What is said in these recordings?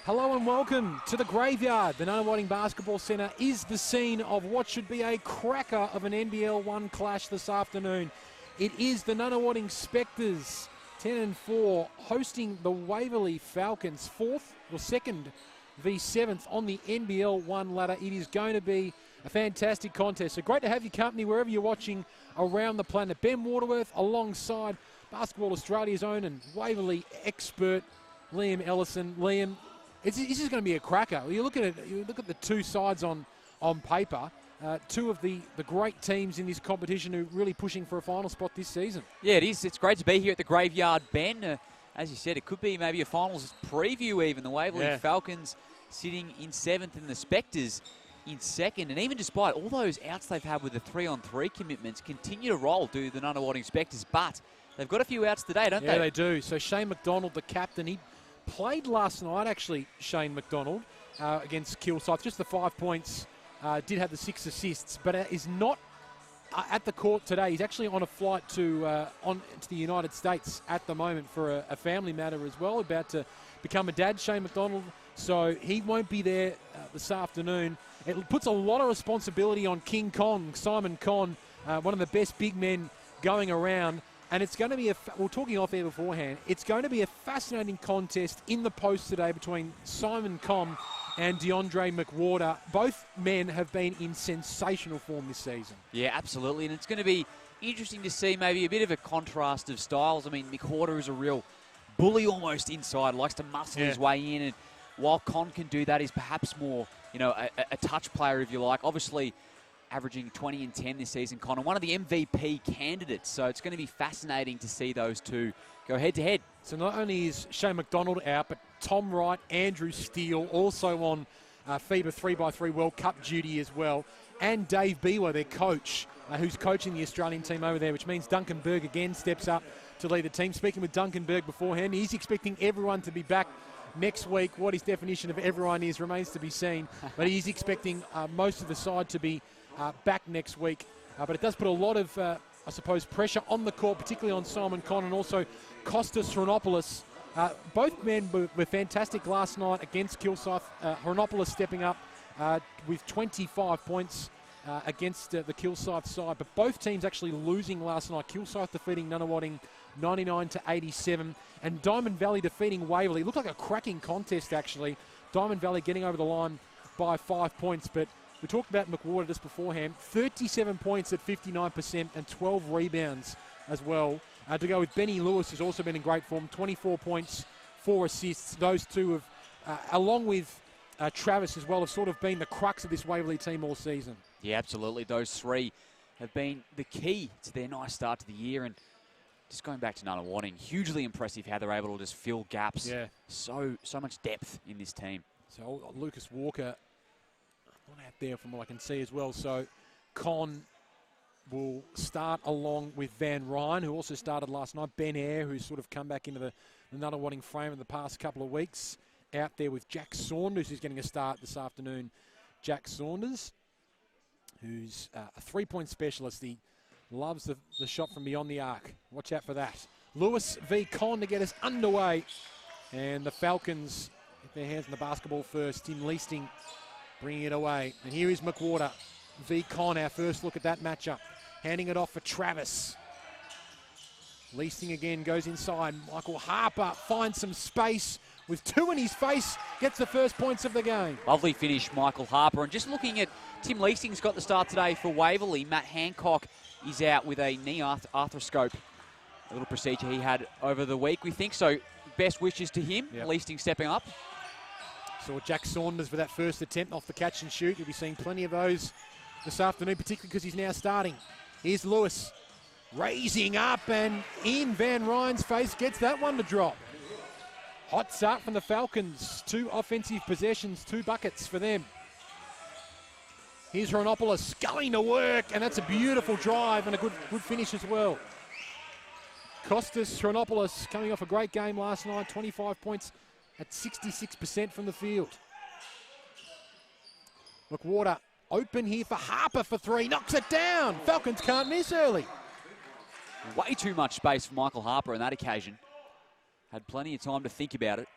Hello and welcome to the Graveyard. The Nunawading Basketball Centre is the scene of what should be a cracker of an NBL1 clash this afternoon. It is the Nunawading Spectres, 10-4, hosting the Waverley Falcons, second v 7th on the NBL1 ladder. It is going to be a fantastic contest. So great to have your company wherever you're watching around the planet. Ben Waterworth alongside Basketball Australia's own and Waverley expert Liam Ellison. Liam, this is going to be a cracker. You look at it. You look at the two sides on paper. Two of the great teams in this competition who are really pushing for a final spot this season. Yeah, it is. It's great to be here at the Graveyard, Ben. As you said, it could be maybe a finals preview even. The Waverley Falcons sitting in 7th and the Spectres in 2nd. And even despite all those outs they've had with the 3-on-3 commitments, continue to roll, do the Nunawading Spectres. But they've got a few outs today, don't they? Yeah, they do. So Shane McDonald, the captain, he played last night, actually, Shane McDonald, against Kilsyth. Just the 5 points, did have the 6 assists, but is not at the court today. He's actually on a flight to the United States at the moment for a family matter as well, about to become a dad, Shane McDonald. So he won't be there this afternoon. It puts a lot of responsibility on King Con, Simon Con, one of the best big men going around. And it's going to be we're talking off air beforehand, it's going to be a fascinating contest in the post today between Simon Con and DeAndre McWhorter. Both men have been in sensational form this season. Yeah, absolutely. And it's going to be interesting to see maybe a bit of a contrast of styles. I mean, McWhorter is a real bully almost inside, likes to muscle his way in. And while Con can do that, he's perhaps more, a touch player, if you like. Obviously, averaging 20 and 10 this season, Con, and one of the MVP candidates. So it's going to be fascinating to see those two go head-to-head. So not only is Shane McDonald out, but Tom Wright, Andrew Steele, also on FIBA 3x3 World Cup duty as well, and Dave Bewa, their coach, who's coaching the Australian team over there, which means Duncan Berg again steps up to lead the team. Speaking with Duncan Berg beforehand, he's expecting everyone to be back next week. What his definition of everyone is remains to be seen, but he's expecting most of the side to be back next week. But it does put a lot of, I suppose, pressure on the court, particularly on Simon Con and also Kostas Hronopoulos. Both men were fantastic last night against Kilsyth. Hronopoulos stepping up with 25 points against the Kilsyth side. But both teams actually losing last night. Kilsyth defeating Nunawading 99-87. And Diamond Valley defeating Waverley. It looked like a cracking contest, actually. Diamond Valley getting over the line by 5 points. But we talked about McWhorter just beforehand. 37 points at 59% and 12 rebounds as well. To go with Benny Lewis, who's also been in great form. 24 points, 4 assists. Those two have, along with Travis as well, have sort of been the crux of this Waverley team all season. Yeah, absolutely. Those three have been the key to their nice start to the year. And just going back to Nunawading, hugely impressive how they're able to just fill gaps. Yeah. So much depth in this team. So Lucas Walker, not out there from what I can see as well. So Con will start along with Van Ryan, who also started last night. Ben Eyre, who's sort of come back into the Nunawading frame in the past couple of weeks. Out there with Jack Saunders, who's getting a start this afternoon. Jack Saunders, who's a three-point specialist. He loves the shot from beyond the arc. Watch out for that. Lewis v. Con to get us underway. And the Falcons get their hands on the basketball first. Tim Leasting bringing it away. And here is McWhorter v. Con, our first look at that matchup. Handing it off for Travis. Leasting again goes inside. Michael Harper finds some space with 2 in his face. Gets the first points of the game. Lovely finish, Michael Harper. And just looking at Tim Leasting's got the start today for Waverley. Matt Hancock is out with a knee arthroscope. A little procedure he had over the week, we think. So best wishes to him. Yep. Leasting stepping up. Saw Jack Saunders for that first attempt off the catch and shoot. You'll be seeing plenty of those this afternoon, particularly because he's now starting. Here's Lewis raising up, and in Van Ryan's face, gets that one to drop. Hot start from the Falcons. 2 offensive possessions, 2 buckets for them. Here's Hronopoulos going to work, and that's a beautiful drive and a good finish as well. Kostas Hronopoulos coming off a great game last night, 25 points at 66% from the field. McWhorter open here for Harper for 3, knocks it down. Falcons can't miss early. Way too much space for Michael Harper on that occasion. Had plenty of time to think about it.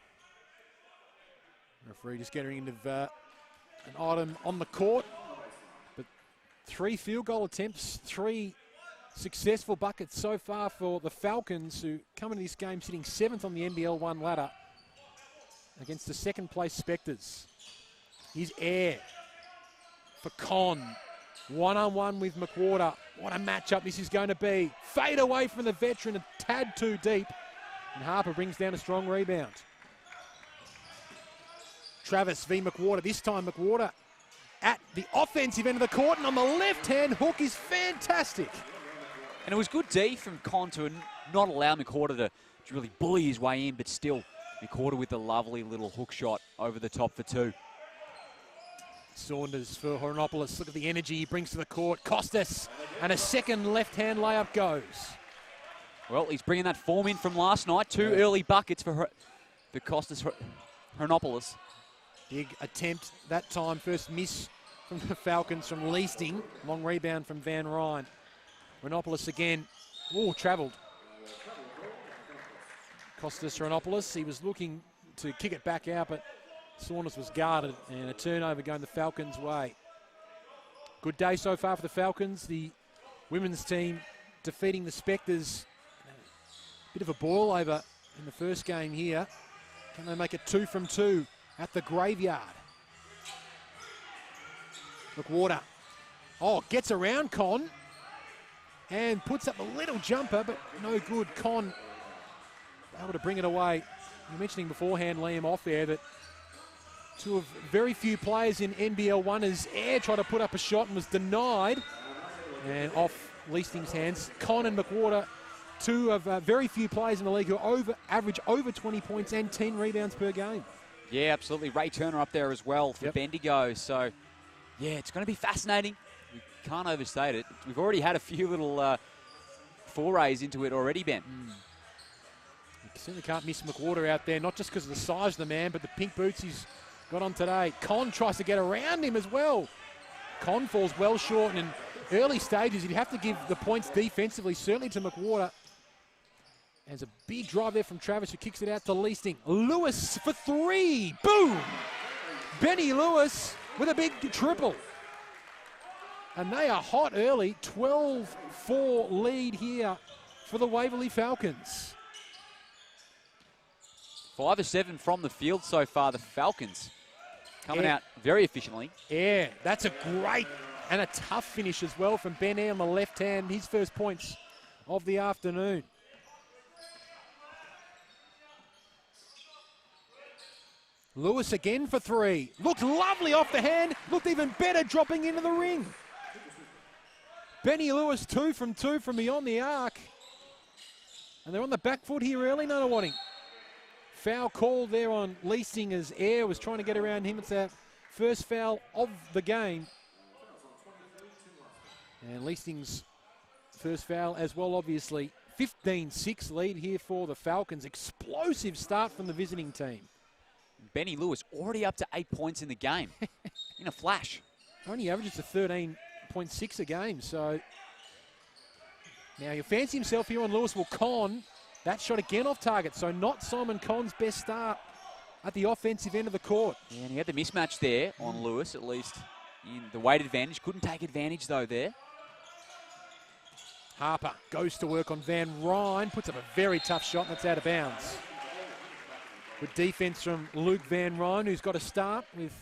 Referee just getting into an item on the court. But 3 field goal attempts, 3 successful buckets so far for the Falcons, who come into this game sitting 7th on the NBL1 ladder against the second place Spectres. Here's Air for Con. 1-on-1 with McWhorter. What a matchup this is going to be. Fade away from the veteran, a tad too deep. And Harper brings down a strong rebound. Travis v. McWhorter. This time McWhorter at the offensive end of the court, and on the left-hand hook is fantastic. And it was good D from Con to not allow McWhorter to really bully his way in, but still McWhorter with the lovely little hook shot over the top for 2. Saunders for Hornopoulos. Look at the energy he brings to the court. Costas, and a second left-hand layup goes. Well, he's bringing that form in from last night. 2 early buckets for Costas Hornopoulos. Big attempt that time. First miss from the Falcons from Leasting. Long rebound from Van Ryn. Hornopoulos again. Oh, travelled. Costas Hornopoulos, he was looking to kick it back out, but Saunders was guarded, and a turnover going the Falcons' way. Good day so far for the Falcons. The women's team defeating the Spectres. Bit of a boil over in the first game here. Can they make it 2 from 2 at the Graveyard? McWhorter. Oh, gets around Con and puts up a little jumper, but no good. Con able to bring it away. You were mentioning beforehand, Liam, off air, that 2 of very few players in NBL1 as Air tried to put up a shot and was denied. And off Leasting's hands. Con and McWhorter, 2 of very few players in the league who average over 20 points and 10 rebounds per game. Yeah, absolutely. Ray Turner up there as well for Bendigo. So, yeah, it's going to be fascinating. We can't overstate it. We've already had a few little forays into it already, Ben. You certainly can't miss McWhorter out there, not just because of the size of the man, but the pink boots he's got on today. Con tries to get around him as well. Con falls well short, and in early stages, you'd have to give the points defensively, certainly to McWhorter. There's a big drive there from Travis, who kicks it out to Leasting. Lewis for 3. Boom! Benny Lewis with a big triple. And they are hot early. 12-4 lead here for the Waverley Falcons. 5 of 7 from the field so far. The Falcons coming out very efficiently. Yeah, that's a great and a tough finish as well from Ben Air on the left hand. His first points of the afternoon. Lewis again for 3. Looked lovely off the hand. Looked even better dropping into the ring. Benny Lewis 2 from 2 from beyond the arc. And they're on the back foot here early, Nunawading. Foul call there on Leasting as Air was trying to get around him. It's our first foul of the game. And Leasting's first foul as well, obviously. 15-6 lead here for the Falcons. Explosive start from the visiting team. Benny Lewis already up to 8 points in the game in a flash. Only averages to 13.6 a game, so now he'll fancy himself here on Lewis. Will Con, that shot again off target, so not Simon Con's best start at the offensive end of the court. Yeah, and he had the mismatch there on Lewis, at least in the weight advantage. Couldn't take advantage though there. Harper goes to work on Van Ryn, puts up a very tough shot, and that's out of bounds. Good defense from Luke Van Ryn, who's got a start with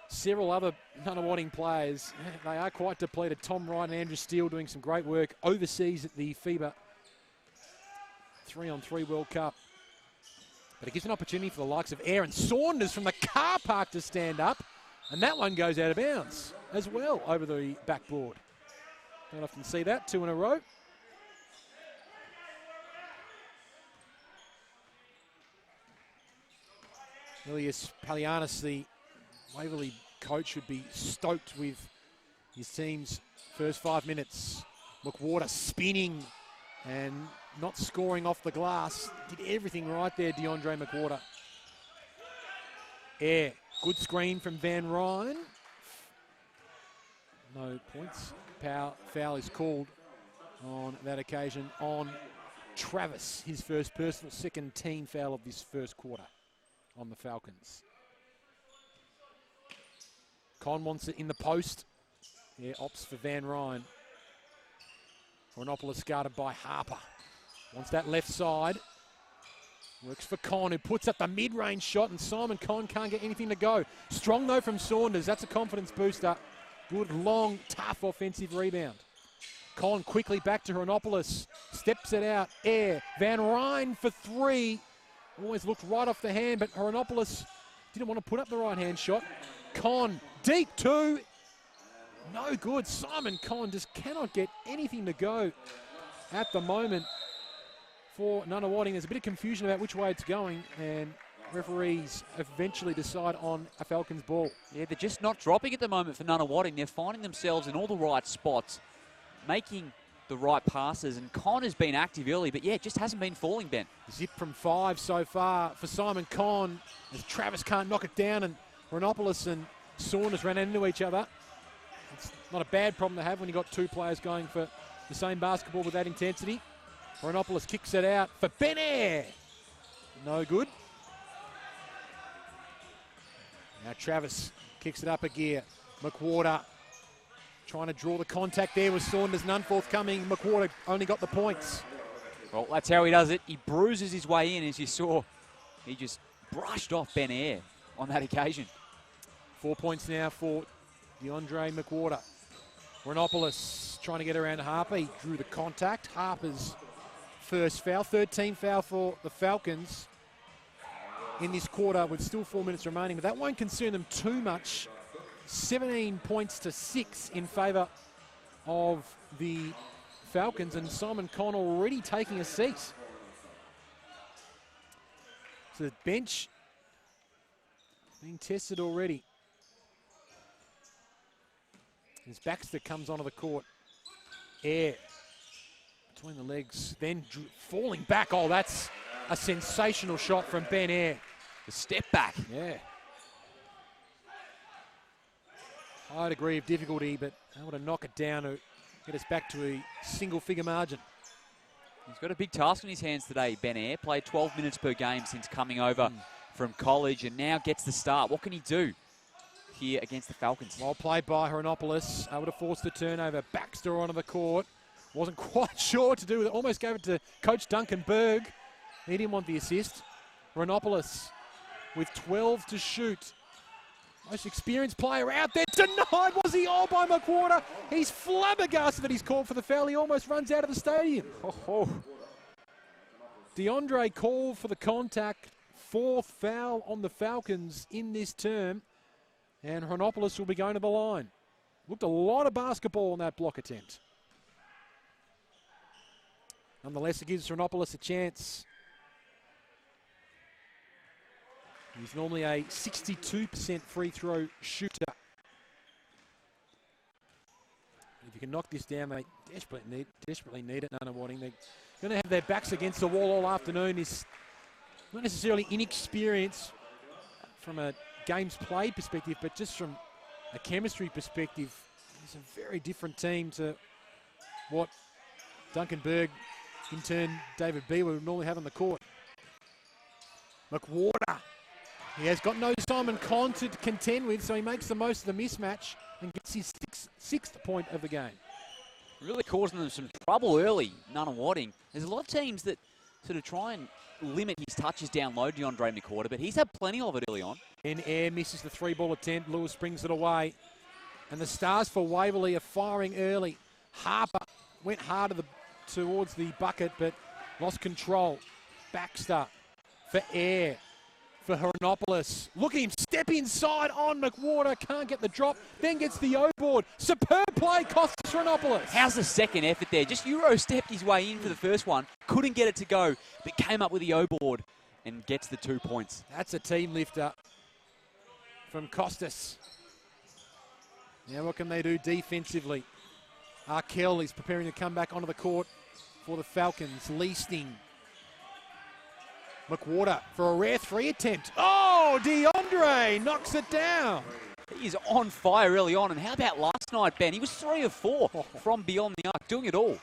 several other Nunawading players. They are quite depleted. Tom Wright and Andrew Steele doing some great work overseas at the FIBA 3-on-3 World Cup. But it gives an opportunity for the likes of Aaron Saunders from the car park to stand up. And that one goes out of bounds as well over the backboard. Don't often see that, 2 in a row. Ilias Palianis, the Waverley coach, should be stoked with his team's first 5 minutes. McWhorter spinning and not scoring off the glass. Did everything right there, DeAndre McWhorter. Air, good screen from Van Ryn. No points. Foul is called on that occasion on Travis. His first personal, second team foul of this first quarter on the Falcons. Con wants it in the post. Yeah, opts for Van Ryn. Renopoulos guarded by Harper. Wants that left side. Works for Con, who puts up the mid-range shot, and Simon Con can't get anything to go. Strong, though, from Saunders. That's a confidence booster. Good, long, tough offensive rebound. Con quickly back to Renopoulos. Steps it out. Air. Van Ryn for three. Always looked right off the hand, but Renopoulos didn't want to put up the right-hand shot. Con, deep two. No good. Simon Con just cannot get anything to go at the moment. For Nunawading, there's a bit of confusion about which way it's going, and referees eventually decide on a Falcons ball. Yeah, they're just not dropping at the moment for Nunawading. They're finding themselves in all the right spots, making the right passes, and Con has been active early, but yeah, it just hasn't been falling, Ben. Zip from 5 so far for Simon Con, as Travis can't knock it down, and Renopoulos and Saunders ran into each other. It's not a bad problem to have when you've got two players going for the same basketball with that intensity. Renopoulos kicks it out for Ben Air. No good. Now Travis kicks it up a gear. McWhorter trying to draw the contact there with Saunders. None forthcoming. McWhorter only got the points. Well, that's how he does it. He bruises his way in, as you saw. He just brushed off Ben Air on that occasion. 4 points now for DeAndre McWhorter. Renopoulos trying to get around Harper. He drew the contact. Harper's first foul. 13th foul for the Falcons in this quarter with still 4 minutes remaining, but that won't concern them too much. 17 points to 6 in favour of the Falcons, and Simon Con already taking a seat. So the bench being tested already. As Baxter comes onto the court. Air between the legs, then falling back. Oh, that's a sensational shot from Ben Air. The step back. Yeah. High degree of difficulty, but able to knock it down to get us back to a single-figure margin. He's got a big task on his hands today, Ben Air. Played 12 minutes per game since coming over from college, and now gets the start. What can he do here against the Falcons? Well played by Renopoulos, able to force the turnover. Baxter onto the court. Wasn't quite sure what to do with it. Almost gave it to Coach Duncan Berg. He didn't want the assist. Renopoulos with 12 to shoot. Most experienced player out there. Denied. Was he all by McWhorter? He's flabbergasted that he's called for the foul. He almost runs out of the stadium. DeAndre called for the contact. 4th foul on the Falcons in this term. And Renopoulos will be going to the line. Looked a lot of basketball on that block attempt. Nonetheless, it gives Renopoulos a chance. He's normally a 62% free throw shooter. If you can knock this down, they desperately need it. Nunawading. They're going to have their backs against the wall all afternoon. Is not necessarily inexperienced from a games played perspective, but just from a chemistry perspective, it's a very different team to what Duncan Berg, in turn David Beaver, would normally have on the court. McWhorter. He has got no Simon Con to contend with, so he makes the most of the mismatch and gets his sixth point of the game. Really causing them some trouble early, Nunawading. There's a lot of teams that sort of try and limit his touches down low, DeAndre McWhorter, but he's had plenty of it early on. And Air misses the 3-ball attempt. Lewis brings it away. And the stars for Waverley are firing early. Harper went hard towards the bucket, but lost control. Baxter for Air. For Renopoulos. Look at him step inside on McWhorter. Can't get the drop. Then gets the O-board. Superb play costs Renopoulos. How's the second effort there? Just Euro-stepped his way in for the first one. Couldn't get it to go, but came up with the O-board and gets the 2 points. That's a team lifter from Costas. Now what can they do defensively? Arkell is preparing to come back onto the court for the Falcons. Leasting. McWhorter for a rare 3 attempt. Oh, DeAndre knocks it down. He is on fire early on. And how about last night, Ben? He was 3 of 4 from beyond the arc, doing it all.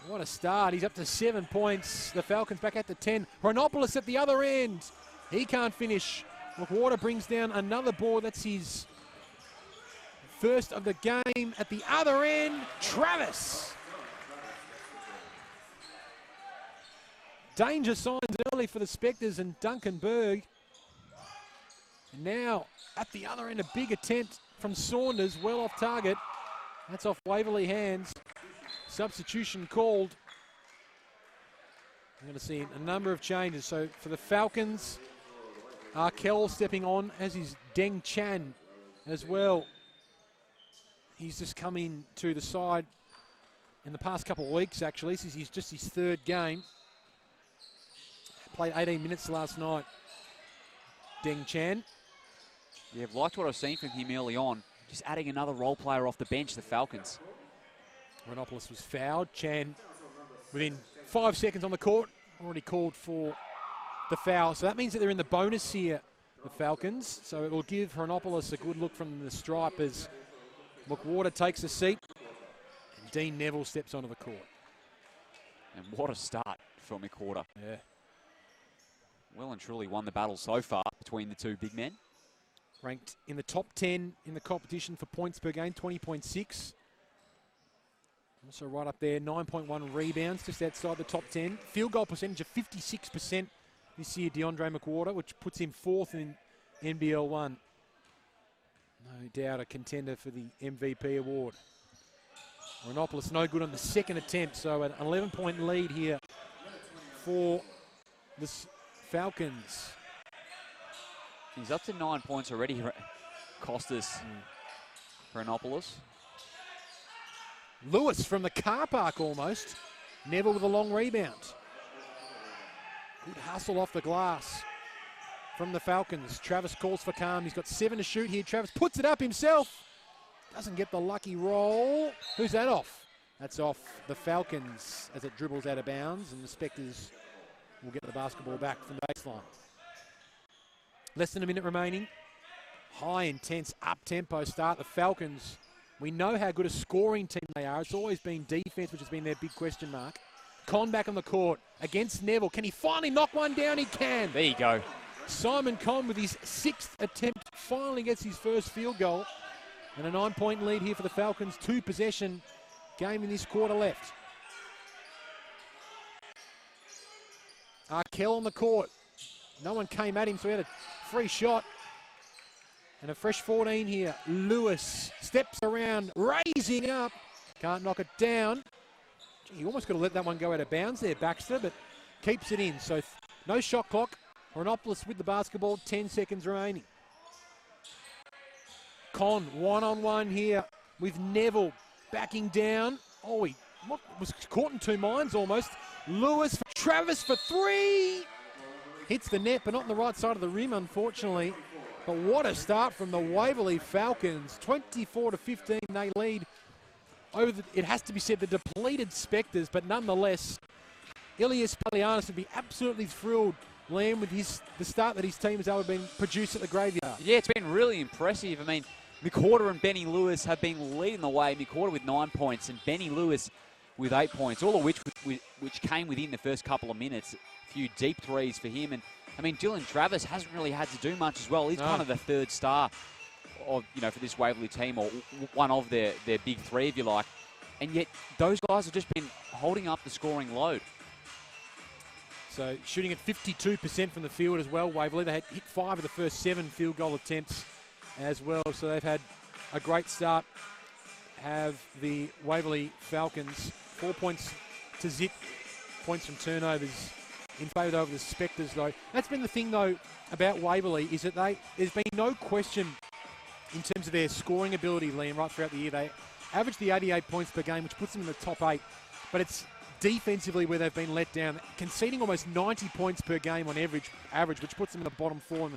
What a start. He's up to 7 points. The Falcons back at the 10. Renopoulos at the other end. He can't finish. McWhorter brings down another board. That's his first of the game at the other end, Travis. Danger signs early for the Spectres and Duncan Berg. And now at the other end, a big attempt from Saunders, well off target. That's off Waverley hands. Substitution called. I'm going to see a number of changes. So for the Falcons, Arkell stepping on, as is Deng Chan as well. He's just come in to the side in the past couple of weeks, actually. This is just his third game. Played 18 minutes last night, Deng Chan. Yeah, I've liked what I've seen from him early on. Just adding another role player off the bench, the Falcons. Renopoulos was fouled. Chan, within 5 seconds on the court, already called for the foul. So that means that they're in the bonus here, the Falcons. So it will give Renopoulos a good look from the stripe as McWhorter takes a seat and Dean Neville steps onto the court. And what a start for McWhorter. Yeah. Well and truly won the battle so far between the two big men. Ranked in the top 10 in the competition for points per game, 20.6. Also right up there, 9.1 rebounds, just outside the top 10. Field goal percentage of 56% this year, DeAndre McWhorter, which puts him fourth in NBL1. No doubt a contender for the MVP award. Renopoulos no good on the second attempt, so an 11-point lead here for the Falcons. He's up to 9 points already, Costas Renopoulos. Lewis from the car park almost. Neville with a long rebound. Good hustle off the glass from the Falcons. Travis calls for calm. He's got 7 to shoot here. Travis puts it up himself. Doesn't get the lucky roll. Who's that off? That's off the Falcons as it dribbles out of bounds, and the Spectres will get the basketball back from the baseline. Less than a minute remaining. High, intense, up-tempo start. The Falcons, we know how good a scoring team they are. It's always been defense, which has been their big question mark. Con back on the court against Neville. Can he finally knock one down? He can. There you go. Simon Con with his 6th attempt finally gets his first field goal. And a 9-point lead here for the Falcons. 2-possession game in this quarter left. Arkell on the court. No one came at him, so he had a free shot. And a fresh 14 here. Lewis steps around, raising up. Can't knock it down. Gee, you almost got to let that one go out of bounds there, Baxter, but keeps it in. So no shot clock. Renopoulos with the basketball, 10 seconds remaining. Con, one-on-one here with Neville backing down. Oh, he was caught in two minds almost. Lewis for Travis for 3. Hits the net, but not on the right side of the rim, unfortunately. But what a start from the Waverley Falcons. 24-15, they lead over the, it has to be said, the depleted Spectres, but nonetheless, Ilias Palianis would be absolutely thrilled, Liam, with the start that his team has ever been produced at the Graveyard. Yeah, it's been really impressive. I mean, McWhorter and Benny Lewis have been leading the way. McWhorter with 9 points and Benny Lewis with 8 points, all of which came within the first couple of minutes. A few deep threes for him. And, I mean, Dylan Travis hasn't really had to do much as well. He's kind of the third star of, for this Waverley team, or one of their big three, if you like. And yet, those guys have just been holding up the scoring load. So, shooting at 52% from the field as well, Waverley. They had hit 5 of the first 7 field goal attempts as well. So, they've had a great start. Have the Waverley Falcons 4 points to zip. Points from turnovers in favour of the Spectres, though. That's been the thing, though, about Waverley, is that there's been no question in terms of their scoring ability, Liam, right throughout the year. They average the 88 points per game, which puts them in the top 8. But it's defensively where they've been let down, conceding almost 90 points per game on average, which puts them in the bottom 4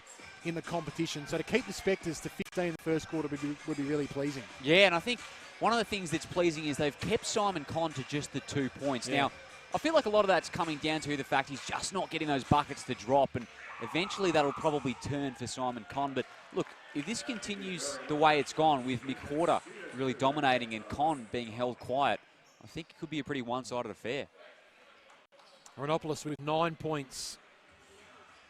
in the competition. So to keep the Spectres to 15 in the first quarter would be really pleasing. Yeah, and I think one of the things that's pleasing is they've kept Simon Con to just the 2 points. Yeah. Now, I feel like a lot of that's coming down to the fact he's just not getting those buckets to drop, and eventually that'll probably turn for Simon Con. But look, if this continues the way it's gone, with McWhorter really dominating and Con being held quiet, I think it could be a pretty one-sided affair. Renopoulos with 9 points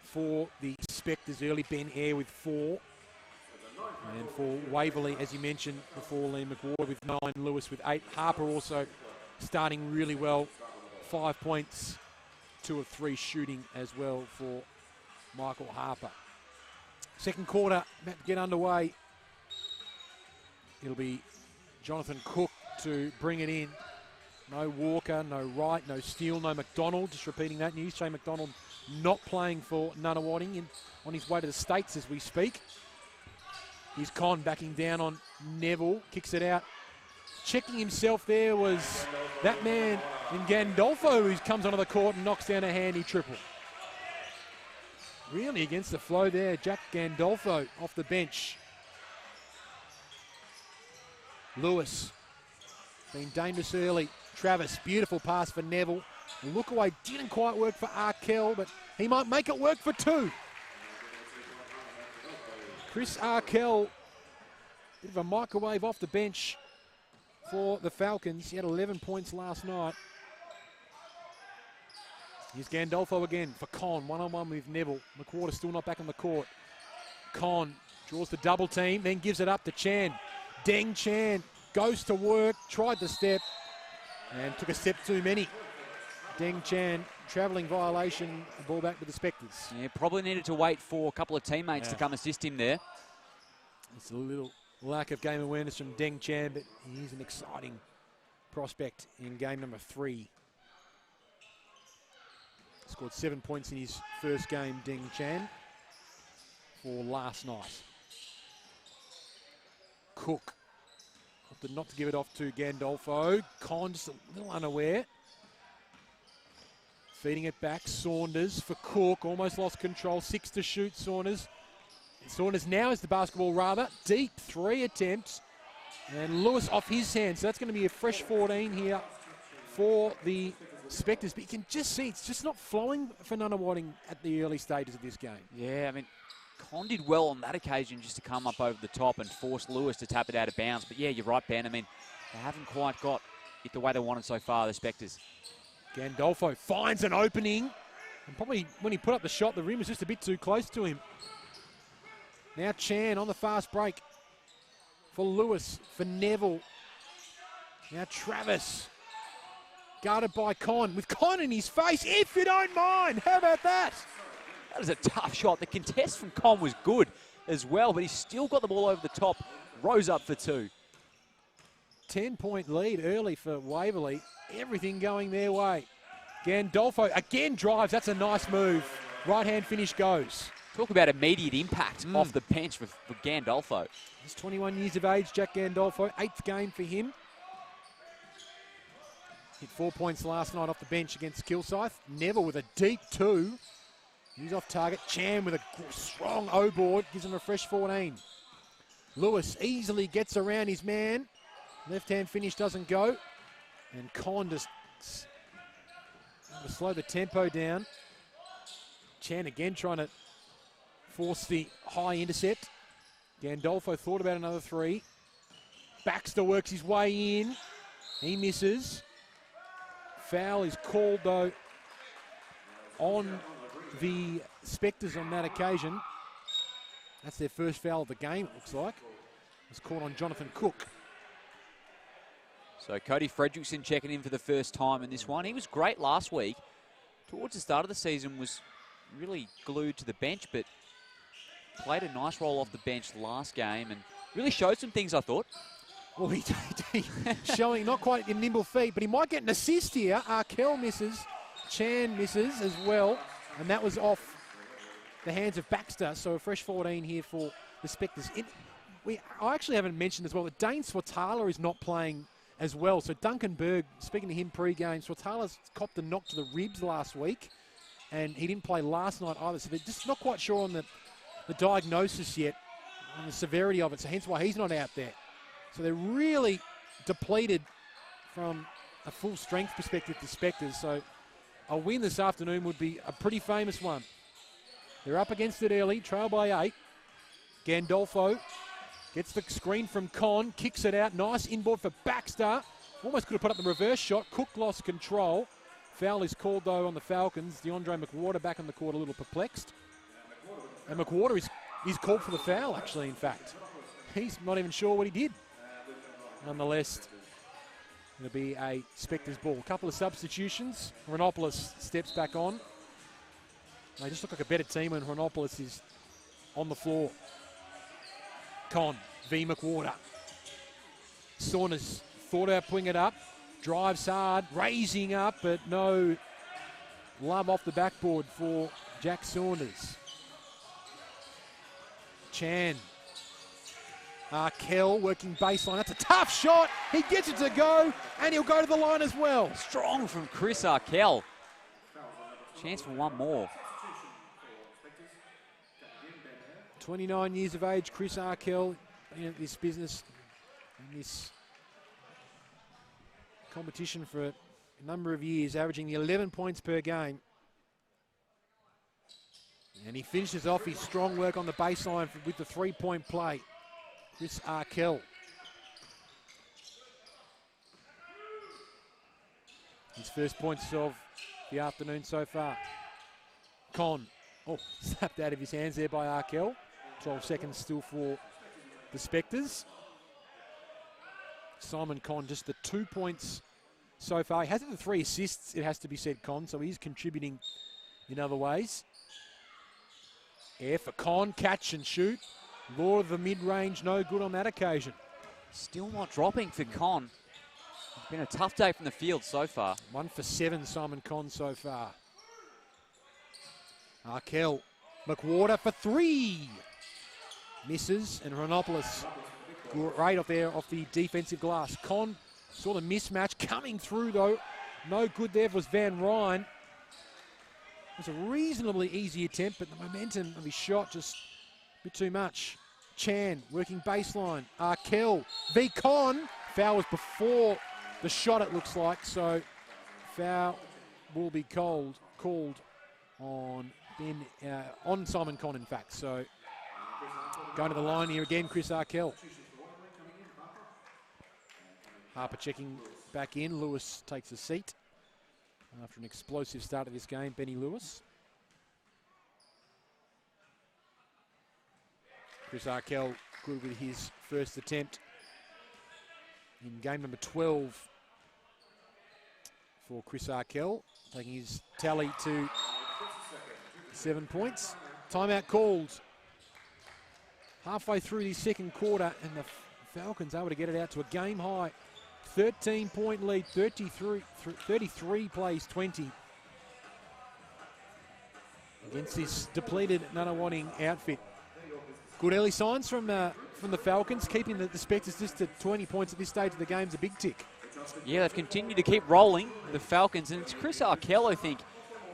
for the Spectres early. Ben Eyre with 4. And for Waverley, as you mentioned before, Liam McWard with 9, Lewis with 8. Harper also starting really well. 5 points, 2 of 3 shooting as well for Michael Harper. Second quarter about to get underway. It'll be Jonathan Cook to bring it in. No Walker, no Wright, no Steele, no McDonald. Just repeating that news. Shane McDonald not playing for Nunawading on his way to the States as we speak. Here's Con backing down on Neville. Kicks it out. Checking himself there was that man in Gandolfo who comes onto the court and knocks down a handy triple. Really against the flow there. Jack Gandolfo off the bench. Lewis being dangerous early. Travis, beautiful pass for Neville. The look away didn't quite work for Arkell, but he might make it work for 2. Chris Arkell, bit of a microwave off the bench for the Falcons. He had 11 points last night. Here's Gandolfo again for Con, one-on-one with Neville. McWhorter still not back on the court. Con draws the double team, then gives it up to Chan. Deng Chan goes to work, tried the step, and took a step too many. Deng Chan, travelling violation, the ball back with the Spectres. Yeah, probably needed to wait for a couple of teammates to come assist him there. It's a little lack of game awareness from Deng Chan, but he's an exciting prospect in game number 3. Scored 7 points in his first game, Deng Chan, for last night. Cook opted not to give it off to Gandolfo. Con just a little unaware. Feeding it back, Saunders for Cook, almost lost control, 6 to shoot, Saunders. And Saunders now has the basketball rather, deep 3 attempts, and Lewis off his hand, so that's going to be a fresh 14 here for the Spectres, but you can just see it's just not flowing for Nunawading at the early stages of this game. Yeah, I mean, Con did well on that occasion just to come up over the top and force Lewis to tap it out of bounds, but yeah, you're right, Ben, I mean, they haven't quite got it the way they wanted so far, the Spectres. Gandolfo finds an opening, and probably when he put up the shot, the rim was just a bit too close to him. Now Chan on the fast break for Lewis, for Neville. Now Travis, guarded by Con, with Con in his face, if you don't mind. How about that? That was a tough shot. The contest from Con was good as well, but he's still got the ball over the top. Rose up for 2. 10-point lead early for Waverley. Everything going their way. Gandolfo again drives. That's a nice move. Right-hand finish goes. Talk about immediate impact off the bench for Gandolfo. He's 21 years of age, Jack Gandolfo. 8th game for him. Hit 4 points last night off the bench against Kilsyth. Neville with a deep 2. He's off target. Chan with a strong O-board. Gives him a fresh 14. Lewis easily gets around his man. Left-hand finish doesn't go. And Con just slow the tempo down. Chan again trying to force the high intercept. Gandolfo thought about another 3. Baxter works his way in. He misses. Foul is called, though, on the Spectres on that occasion. That's their first foul of the game, it looks like. It's called on Jonathan Cook. So Cody Fredrickson checking in for the first time in this one. He was great last week. Towards the start of the season was really glued to the bench, but played a nice role off the bench last game and really showed some things, I thought. Well, he showing not quite in nimble feet, but he might get an assist here. Arkell misses. Chan misses as well, and that was off the hands of Baxter, so a fresh 14 here for the Spectres. I actually haven't mentioned as well that Dane Swatala is not playing as well. So Duncan Berg, speaking to him pre-game, Swatala's copped a knock to the ribs last week, and he didn't play last night either. So they're just not quite sure on the diagnosis yet, and the severity of it, so hence why he's not out there. So they're really depleted from a full strength perspective, the Spectres. So a win this afternoon would be a pretty famous one. They're up against it early, trail by 8. Gandolfo gets the screen from Con, kicks it out. Nice inboard for Baxter. Almost could have put up the reverse shot. Cook lost control. Foul is called, though, on the Falcons. DeAndre McWhorter back on the court, a little perplexed. And McWhorter is called for the foul, actually, in fact. he's not even sure what he did. Nonetheless, it'll be a Spectres ball. A couple of substitutions. Renopoulos steps back on. They just look like a better team when Renopoulos is on the floor. Con, V. McWhorter. Saunders thought about putting it up. Drives hard, raising up, but no love off the backboard for Jack Saunders. Chan. Arkell working baseline. That's a tough shot. He gets it to go, and he'll go to the line as well. Strong from Chris Arkell. Chance for one more. 29 years of age, Chris Arkell, been at this business, in this competition for a number of years, averaging the 11 points per game. And he finishes off his strong work on the baseline with the three-point play. Chris Arkell. His first points of the afternoon so far. Con. Oh, slapped out of his hands there by Arkell. 12 seconds still for the Spectres. Simon Con, just the 2 points so far. He has the 3 assists, it has to be said, Con, so he's contributing in other ways. Air for Con, catch and shoot. Law of the mid-range, no good on that occasion. Still not dropping for Con. It's been a tough day from the field so far. 1 for 7, Simon Con so far. Arkell, McWhorter for 3. Misses, and Renopoulos great off there off the defensive glass. Con saw the mismatch coming through though. No good there was Van Ryn. It was a reasonably easy attempt, but the momentum of his shot just a bit too much. Chan working baseline. Arkell, V. Con. Foul was before the shot, it looks like, so foul will be called on on Simon Con, in fact. So going to the line here again, Chris Arkell. Harper checking back in. Lewis takes a seat after an explosive start of this game. Benny Lewis. Chris Arkell good with his first attempt in game number 12 for Chris Arkell, taking his tally to 7 points. Timeout called halfway through the second quarter, and the Falcons able to get it out to a game high 13-point lead, 33 plays 20 against this depleted Nunawading outfit. Good early signs from the Falcons, keeping the Spectres just to 20 points at this stage of the game is a big tick. Yeah, they've continued to keep rolling, the Falcons, and it's Chris Arkell, I think,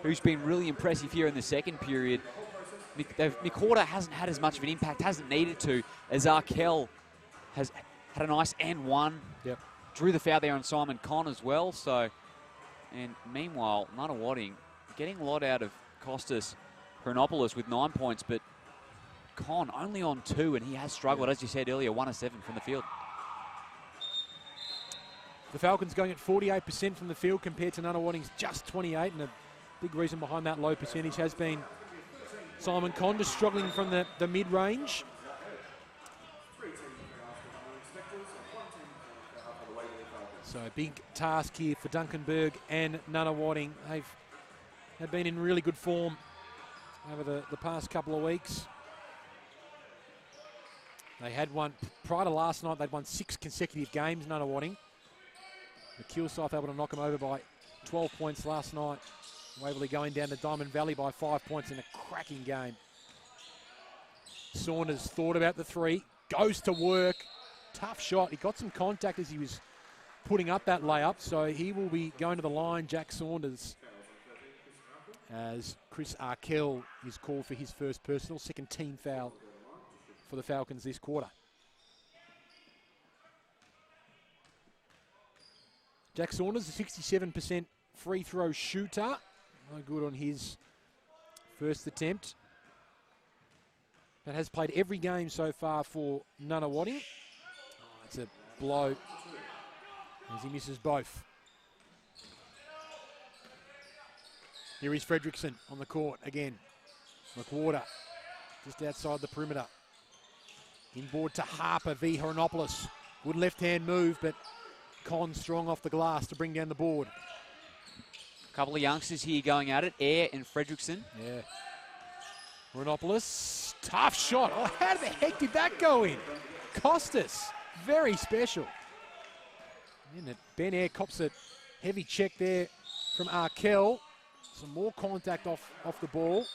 who's been really impressive here in the second period. McWhorter hasn't had as much of an impact, hasn't needed to, as Arkell has had a nice and one. Yep. Drew the foul there on Simon Con as well. So, and meanwhile, Nunawading getting a lot out of Costas Chronopoulos with 9 points, but Con only on 2, and he has struggled, as you said earlier, 1 of 7 from the field. The Falcons going at 48% from the field compared to Nunawading's just 28, and a big reason behind that low percentage has been Simon Con just struggling from the mid-range. So a big task here for Duncanburg and Nunawading. They've been in really good form over the past couple of weeks. They had one, prior to last night, they'd won 6 consecutive games, Nunawading. The Kilsyth able to knock them over by 12 points last night. Waverley going down to Diamond Valley by 5 points in a cracking game. Saunders thought about the 3, goes to work. Tough shot. He got some contact as he was putting up that layup, so he will be going to the line, Jack Saunders, as Chris Arkell is called for his first personal, second team foul for the Falcons this quarter. Jack Saunders, a 67% free throw shooter. No good on his first attempt. That has played every game so far for Nunawading. Oh, it's a blow as he misses both. Here is Fredrickson on the court again. McWhorter just outside the perimeter. Inboard to Harper v. Hronopoulos. Good left-hand move, but Con strong off the glass to bring down the board. A couple of youngsters here going at it, Air and Fredrickson. Yeah. Hronopoulos, tough shot. Oh, how the heck did that go in? Costas, very special. And Ben Air cops a heavy check there from Arkell. Some more contact off the ball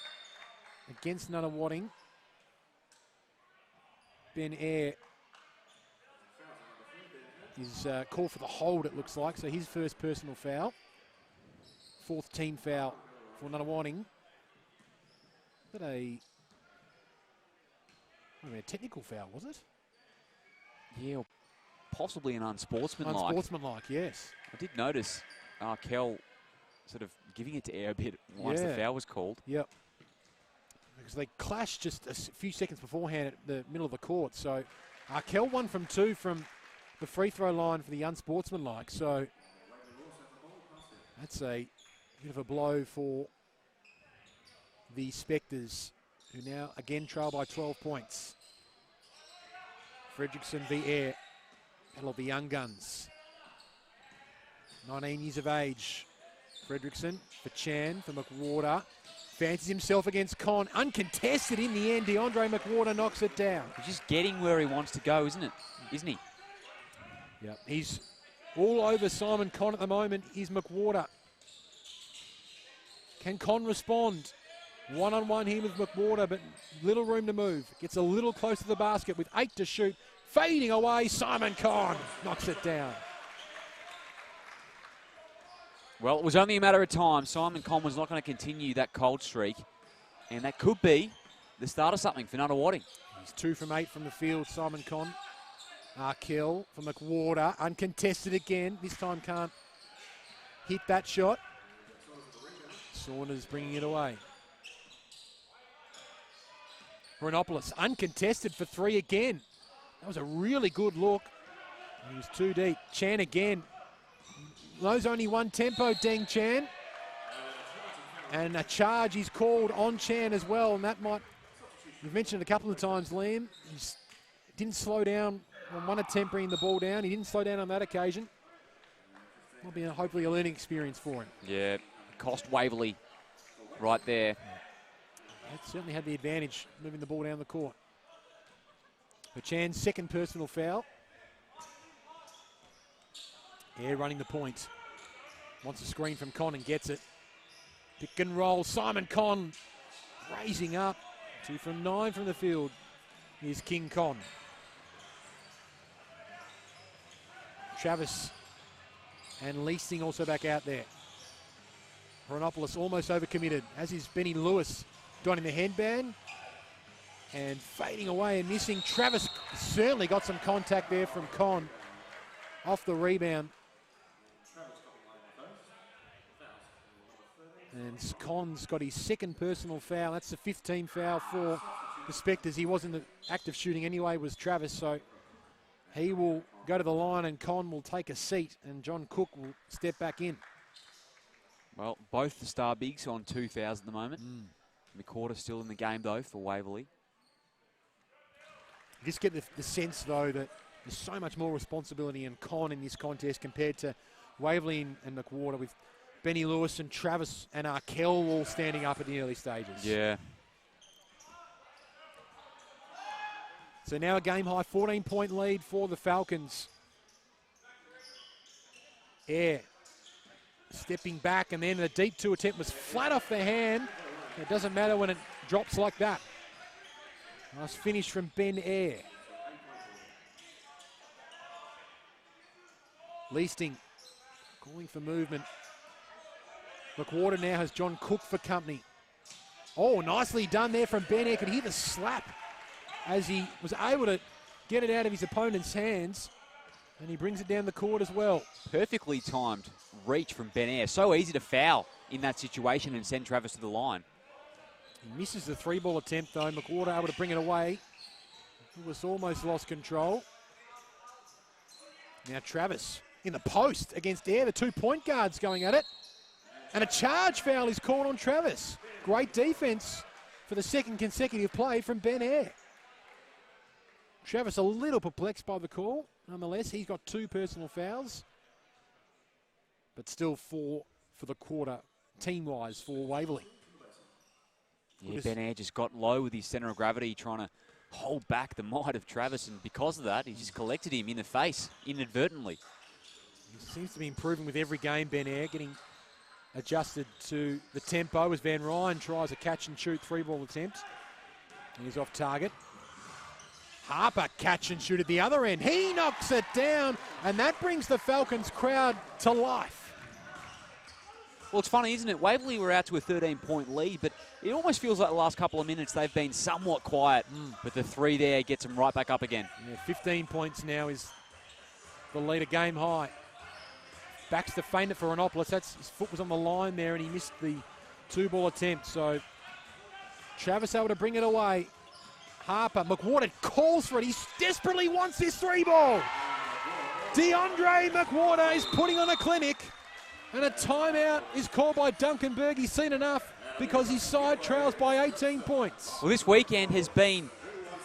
against Nunawading. Ben Air is called for the hold, it looks like, so his first personal foul. Fourth team foul for Nunawading. But a technical foul, was it? Yeah, or possibly an unsportsmanlike. Unsportsmanlike, yes. I did notice Arkell sort of giving it to Air a bit once the foul was called. Yep. Because they clashed just a few seconds beforehand at the middle of the court. So Arkell 1 from 2 from the free throw line for the unsportsmanlike. So that's a bit of a blow for the Spectres, who now again trail by 12 points. Fredrickson v. Air, battle of the young guns. 19 years of age. Fredrickson for Chan, for McWhorter. Fancies himself against Con. Uncontested in the end. DeAndre McWhorter knocks it down. He's just getting where he wants to go, isn't he? Yeah, he's all over Simon Con at the moment. Is McWhorter. Can Con respond? One-on-one here with McWhorter, but little room to move. Gets a little close to the basket with 8 to shoot. Fading away, Simon Con knocks it down. Well, it was only a matter of time. Simon Con was not going to continue that cold streak, and that could be the start of something for Nunawading. He's 2 from 8 from the field, Simon Con. Arkell for McWhorter, uncontested again. This time can't hit that shot. Saunders bringing it away. Hronopoulos, uncontested for 3 again. That was a really good look. He was too deep. Chan again. Knows only one tempo, Deng Chan. And a charge is called on Chan as well, and that might, you've mentioned it a couple of times, Liam. He didn't slow down on one attempt bringing the ball down. He didn't slow down on that occasion. Will be hopefully a learning experience for him. Yeah, cost Waverley right there. It certainly had the advantage moving the ball down the court. For Chan's second personal foul. Air running the point. Wants a screen from Con and gets it. Pick and roll. Simon Con raising up. 2 from 9 from the field. Here's King Con. Travis and Leasing also back out there. Hronopoulos almost overcommitted, as is Benny Lewis donning the headband. And fading away and missing. Travis certainly got some contact there from Con off the rebound. And Con's got his second personal foul. That's the 15th foul for the Spectres. He was in the act of shooting anyway, was Travis. So he will go to the line and Con will take a seat and John Cook will step back in. Well, both the star bigs on 2 fouls at the moment. McWhorter still in the game, though, for Waverley. You just get the sense, though, that there's so much more responsibility in Con in this contest compared to Waverley and McWhorter, with Benny Lewis and Travis and Arkell all standing up at the early stages. Yeah. So now a game-high 14-point lead for the Falcons. Air stepping back, and then the deep 2 attempt was flat off the hand. It doesn't matter when it drops like that. Nice finish from Ben Air. Leasting calling for movement. McWhorter now has John Cook for company. Oh, nicely done there from Ben Air. Could hear the slap as he was able to get it out of his opponent's hands. And he brings it down the court as well. Perfectly timed reach from Ben Air. So easy to foul in that situation and send Travis to the line. He misses the 3-ball attempt, though. McWhorter able to bring it away. He was almost lost control. Now Travis in the post against Air. The 2 point guards going at it. And a charge foul is called on Travis. Great defense for the second consecutive play from Ben Air. Travis a little perplexed by the call. Nonetheless, he's got 2 personal fouls. But still 4 for the quarter, team-wise, for Waverley. Yeah, Ben Air just got low with his centre of gravity, trying to hold back the might of Travis, and because of that, he just collected him in the face inadvertently. He seems to be improving with every game, Ben Air, getting adjusted to the tempo as Van Ryan tries a catch-and-shoot 3-ball attempt. And he's off target. Harper catch and shoot at the other end. He knocks it down, and that brings the Falcons crowd to life. Well, it's funny, isn't it? Waverley were out to a 13-point lead, but it almost feels like the last couple of minutes they've been somewhat quiet. But the 3 there gets them right back up again. Yeah, 15 points now is the leader, game high. Backs to feint it for Renopolis. His foot was on the line there, and he missed the 2-ball attempt. So Travis able to bring it away. Harper, McWhorter calls for it. He desperately wants this 3-ball. DeAndre McWhorter is putting on a clinic. And a timeout is called by Duncan Berg. He's seen enough because his side trails by 18 points. Well, this weekend has been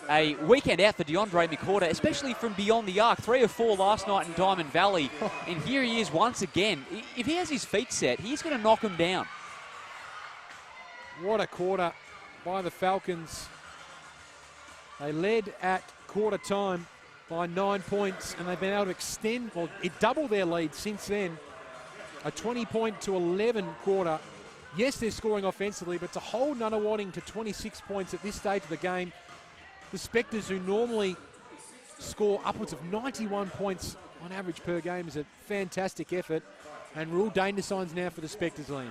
a weekend out for DeAndre McWhorter, especially from beyond the arc. 3 of 4 last night in Diamond Valley. And here he is once again. If he has his feet set, he's going to knock him down. What a quarter by the Falcons. They led at quarter time by 9 points, and they've been able to extend, well, it doubled their lead since then. A 20-point to 11 quarter. Yes, they're scoring offensively, but to hold Nunawading to 26 points at this stage of the game, the Spectres, who normally score upwards of 91 points on average per game, is a fantastic effort. And real danger signs now for the Spectres, Liam.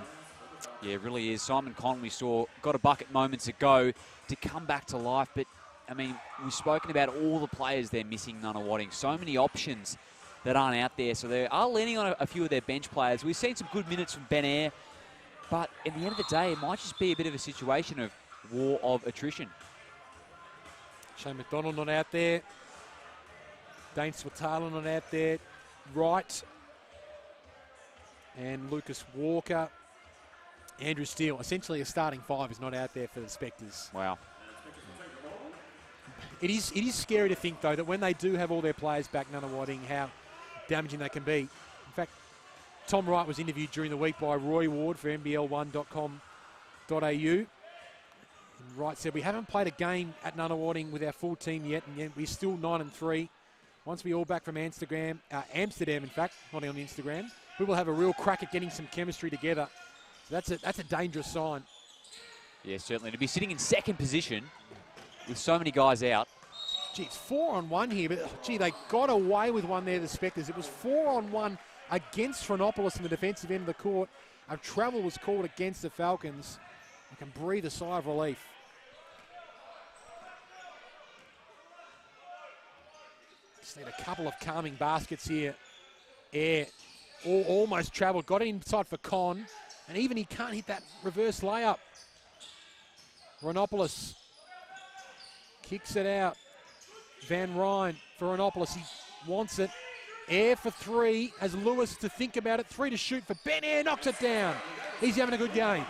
Yeah, it really is. Simon Conn, we saw, got a bucket moments ago to come back to life. But, I mean, we've spoken about all the players they're missing, Nunawading. So many options that aren't out there. So they are leaning on a few of their bench players. We've seen some good minutes from Ben Air. But at the end of the day, it might just be a bit of a situation of war of attrition. Shane McDonald not out there. Dane Swatala not out there. Wright and Lucas Walker. Andrew Steele, essentially a starting 5, is not out there for the Spectres. Wow. It is scary to think, though, that when they do have all their players back, Nunawading, how damaging they can be. In fact, Tom Wright was interviewed during the week by Roy Ward for NBL1.com.au. And Wright said, we haven't played a game at Nunawading with our full team yet, and yet we're still 9-3. Once we're all back from Amsterdam, in fact, not on Instagram, we will have a real crack at getting some chemistry together. So that's a dangerous sign. Yeah, certainly. To be sitting in second position with so many guys out. Gee, it's 4-on-1 here, but gee, they got away with one there, the Spectres. It was 4-on-1 against Renopolis in the defensive end of the court. A travel was called against the Falcons. They can breathe a sigh of relief. Just need a couple of calming baskets here. Air almost travelled, got it inside for Con, and even he can't hit that reverse layup. Renopolis kicks it out. Van Ryn for Renopolis. He wants it. Air for 3. Has Lewis to think about it. 3 to shoot for Ben Air. Knocks it down. He's having a good game.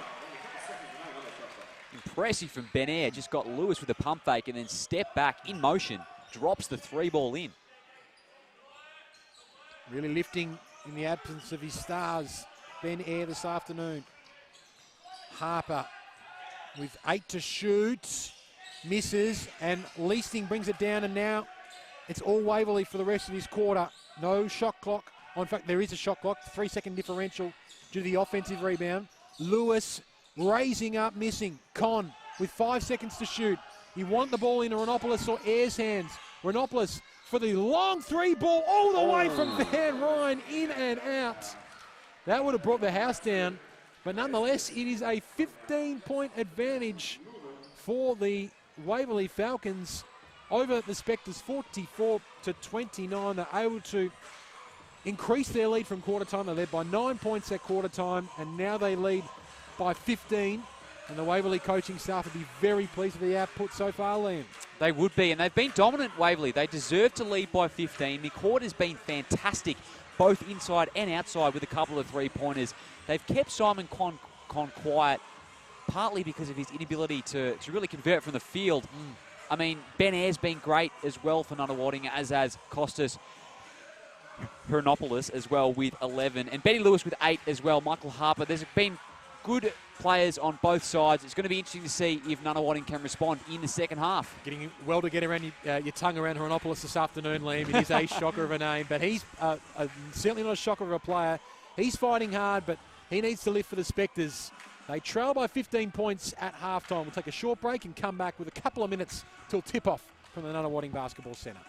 Impressive from Ben Air. Just got Lewis with a pump fake and then step back in motion. Drops the 3-ball in. Really lifting in the absence of his stars. Ben Air this afternoon. Harper with 8 to shoot. Misses, and Leasting brings it down, and now it's all Waverley for the rest of this quarter. No shot clock. Oh, in fact, there is a shot clock. 3-second differential due to the offensive rebound. Lewis raising up, missing. Con with 5 seconds to shoot. He wanted the ball into Renopolis or Air's hands. Renopolis for the long 3-ball all the way from Van Ryn, in and out. That would have brought the house down, but nonetheless, it is a 15-point advantage for the Waverley Falcons over the Spectres, 44-29. They're able to increase their lead from quarter time. They led by 9 points at quarter time, and now they lead by 15. And the Waverley coaching staff would be very pleased with the output so far, Liam. They would be, and they've been dominant, Waverley. They deserve to lead by 15. McCord has been fantastic, both inside and outside, with a couple of 3-pointers. They've kept Simon Con quiet, partly because of his inability to really convert from the field. I mean, Ben Ayre's been great as well for Nunawading, as has Costas Hernopoulos as well with 11. And Benny Lewis with 8 as well. Michael Harper. There's been good players on both sides. It's going to be interesting to see if Nunawading can respond in the second half. Getting well to get around your tongue around Hernopoulos this afternoon, Liam. It is a shocker of a name, but he's certainly not a shocker of a player. He's fighting hard, but he needs to lift for the Spectres. They trail by 15 points at halftime. We'll take a short break and come back with a couple of minutes till tip-off from the Nunawading Basketball Centre.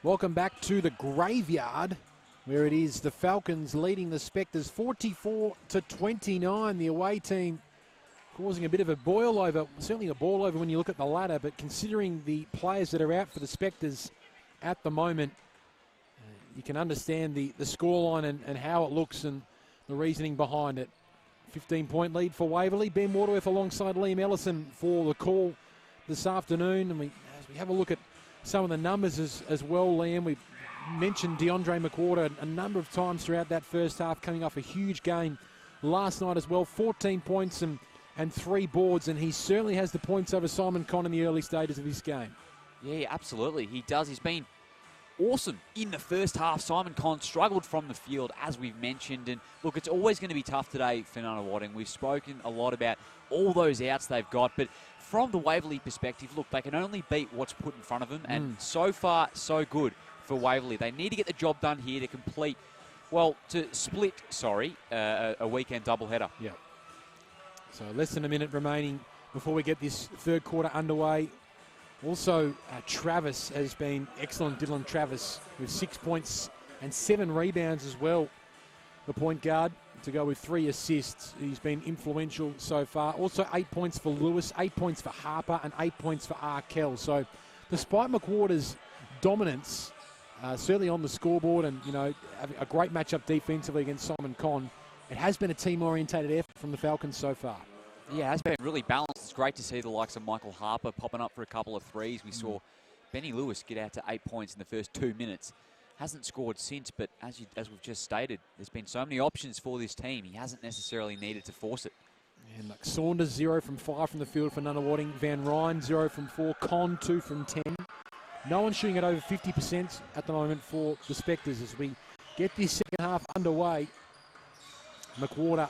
Welcome back to the graveyard, where it is the Falcons leading the Spectres 44-29. The away team causing a bit of a boil over, certainly a boil over when you look at the ladder, but considering the players that are out for the Spectres at the moment, you can understand the scoreline and how it looks and the reasoning behind it. 15-point lead for Waverley. Ben Waterworth alongside Liam Ellison for the call this afternoon. And as we have a look at some of the numbers as well, Liam, we mentioned DeAndre McWhorter a number of times throughout that first half, coming off a huge game last night as well. 14 points and 3 boards, and he certainly has the points over Simon Conn in the early stages of this game. Yeah, absolutely. He does. He's been awesome in the first half. Simon Conn struggled from the field, as we've mentioned. And look, it's always going to be tough today for Nunawading. We've spoken a lot about all those outs they've got. But from the Waverley perspective, look, they can only beat what's put in front of them. And so far, so good for Waverley. They need to get the job done here to complete, well, to split, a weekend doubleheader. Yeah. So less than a minute remaining before we get this third quarter underway. Also, Travis has been excellent, Dylan Travis, with 6 points and 7 rebounds as well. The point guard to go with 3 assists. He's been influential so far. Also 8 points for Lewis, 8 points for Harper, and 8 points for Arkell. So despite McWhorter's dominance, certainly on the scoreboard and, having a great matchup defensively against Simon Conn, it has been a team-orientated effort from the Falcons so far. Yeah, it has been really balanced. It's great to see the likes of Michael Harper popping up for a couple of threes. We saw Benny Lewis get out to 8 points in the first 2 minutes. Hasn't scored since, but as we've just stated, there's been so many options for this team. He hasn't necessarily needed to force it. And like Saunders, 0 from 5 from the field for Nunawading. Van Ryn, 0 from 4. Conn, 2 from 10. No one's shooting at over 50% at the moment for the Spectres as we get this second half underway. McWhorter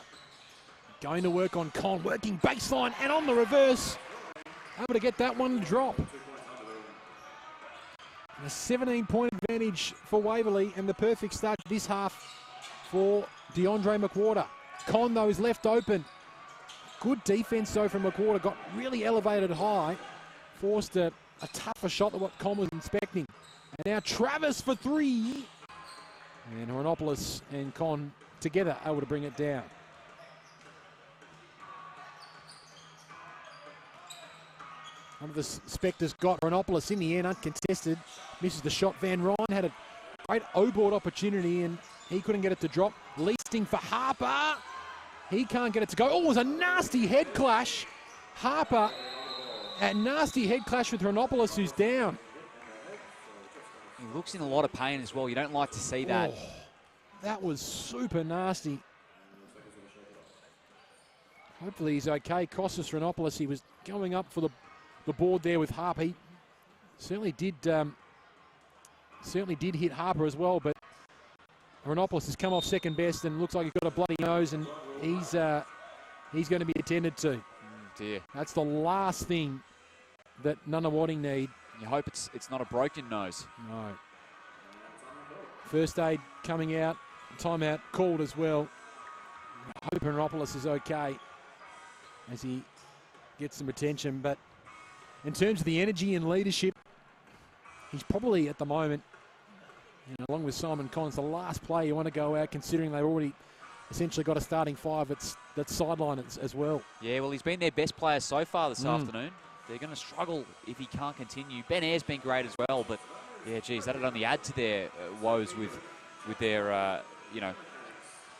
going to work on Conn, working baseline and on the reverse. Able to get that one to drop. And a 17-point advantage for Waverley and the perfect start to this half for DeAndre McWhorter. Conn, though, is left open. Good defense, though, from McWhorter. Got really elevated high. Forced a tougher shot than what Conn was inspecting. And now Travis for 3. And Hronopoulos and Conn together able to bring it down. One of the Spectres got Hronopoulos in the end, uncontested. Misses the shot. Van Ryn had a great O-board opportunity and he couldn't get it to drop. Leasting for Harper. He can't get it to go. Oh, it was a nasty head clash. Harper, a nasty head clash with Hronopoulos, who's down. He looks in a lot of pain as well. You don't like to see that. Oh, that was super nasty. Hopefully he's okay. Kostas Hronopoulos, he was going up for the board there with Harper. He certainly did hit Harper as well, but Hronopoulos has come off second best and looks like he's got a bloody nose, and he's going to be attended to. Dear. That's the last thing that Nunawading need. You hope it's not a broken nose. No. First aid coming out, timeout called as well. I hope Hronopoulos is okay as he gets some attention, but in terms of the energy and leadership, he's probably at the moment, along with Simon Conn, the last player you want to go out, considering they've already essentially got a starting 5 that's sidelined as well. Yeah, well, he's been their best player so far this afternoon. They're going to struggle if he can't continue. Ben Ayre's been great as well, but yeah, geez, that'd only add to their woes with their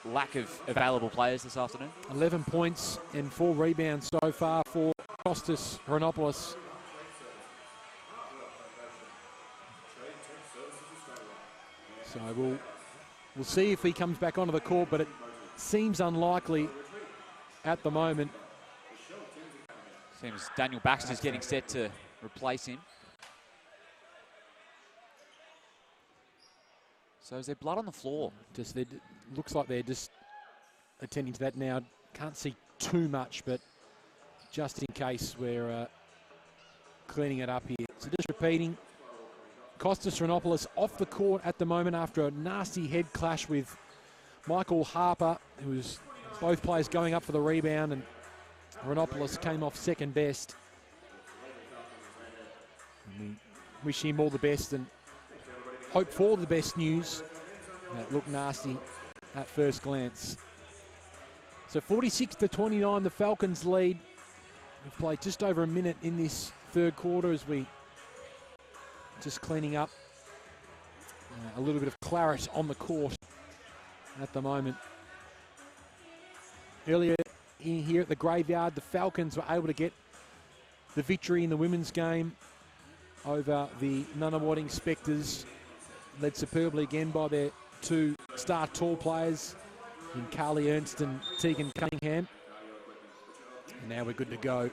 lack of available players this afternoon. 11 points and 4 rebounds so far for Kostas Hronopoulos. So we'll see if he comes back onto the court, but it seems unlikely at the moment. Seems Daniel Baxter's getting set to replace him. So is there blood on the floor? Looks like they're just attending to that now. Can't see too much, but just in case we're cleaning it up here. So just repeating, Kostas Hronopoulos off the court at the moment after a nasty head clash with Michael Harper, who was both players going up for the rebound, and Hronopoulos came off second best. And we wish him all the best, and hope for the best news. That looked nasty at first glance. So 46-29, the Falcons lead. We've played just over a minute in this third quarter as we just cleaning up a little bit of claret on the court at the moment. Earlier in here at the Graveyard, the Falcons were able to get the victory in the women's game over the Nunawading Spectres, led superbly again by their two star tall players in Carly Ernst and Tegan Cunningham. And now we're good to go.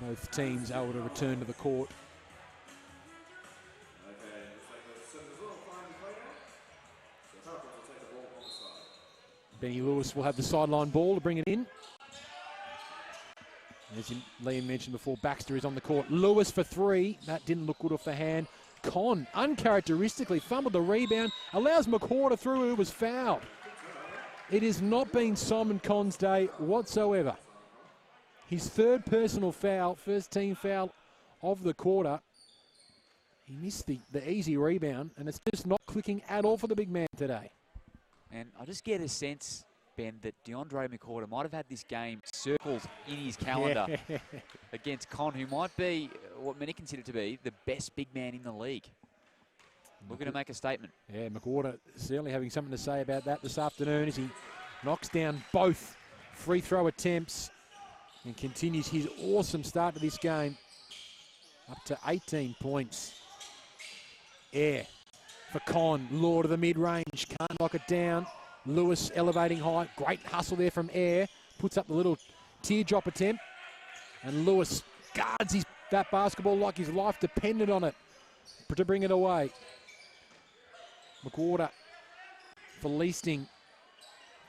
Both teams able to return to the court. Benny Lewis will have the sideline ball to bring it in. As Liam mentioned before, Baxter is on the court. Lewis for three. That didn't look good off the hand. Con, uncharacteristically, fumbled the rebound. Allows McWhorter through, who was fouled. It has not been Simon Con's day whatsoever. His third personal foul, first team foul of the quarter. He missed the easy rebound, and it's just not clicking at all for the big man today. And I just get a sense, Ben, that DeAndre McWhorter might have had this game circled in his calendar against Con, who might be what many consider to be the best big man in the league. Looking to make a statement. Yeah, McWhorter certainly having something to say about that this afternoon as he knocks down both free throw attempts and continues his awesome start to this game. Up to 18 points. Air for Con, Lord of the mid-range, can't knock it down. Lewis elevating high, great hustle there from Air, puts up the little teardrop attempt, and Lewis guards that basketball like his life depended on it to bring it away. McWhorter for Leasting,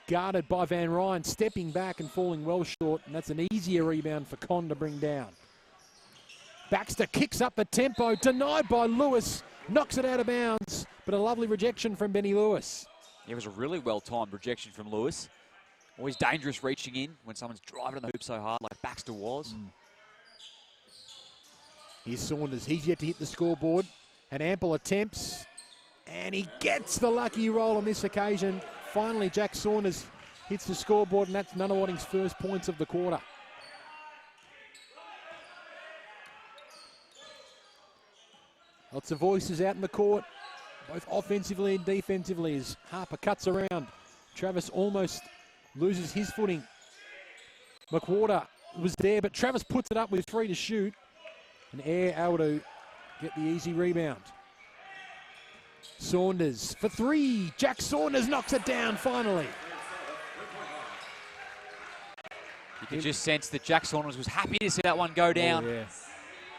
guarded by Van Ryn, stepping back and falling well short, and that's an easier rebound for Con to bring down. Baxter kicks up the tempo, denied by Lewis, knocks it out of bounds, but a lovely rejection from Benny Lewis. It was a really well-timed rejection from Lewis. Always dangerous reaching in when someone's driving on the hoop so hard like Baxter was. Here's Saunders. He's yet to hit the scoreboard. And ample attempts. And he gets the lucky roll on this occasion. Finally, Jack Saunders hits the scoreboard, and that's Nunawading's first points of the quarter. Lots of voices out in the court, both offensively and defensively, as Harper cuts around. Travis almost loses his footing. McWhorter was there, but Travis puts it up with 3 to shoot. And Air able to get the easy rebound. Saunders for 3. Jack Saunders knocks it down finally. You can just sense that Jack Saunders was happy to see that one go down. Oh, yeah.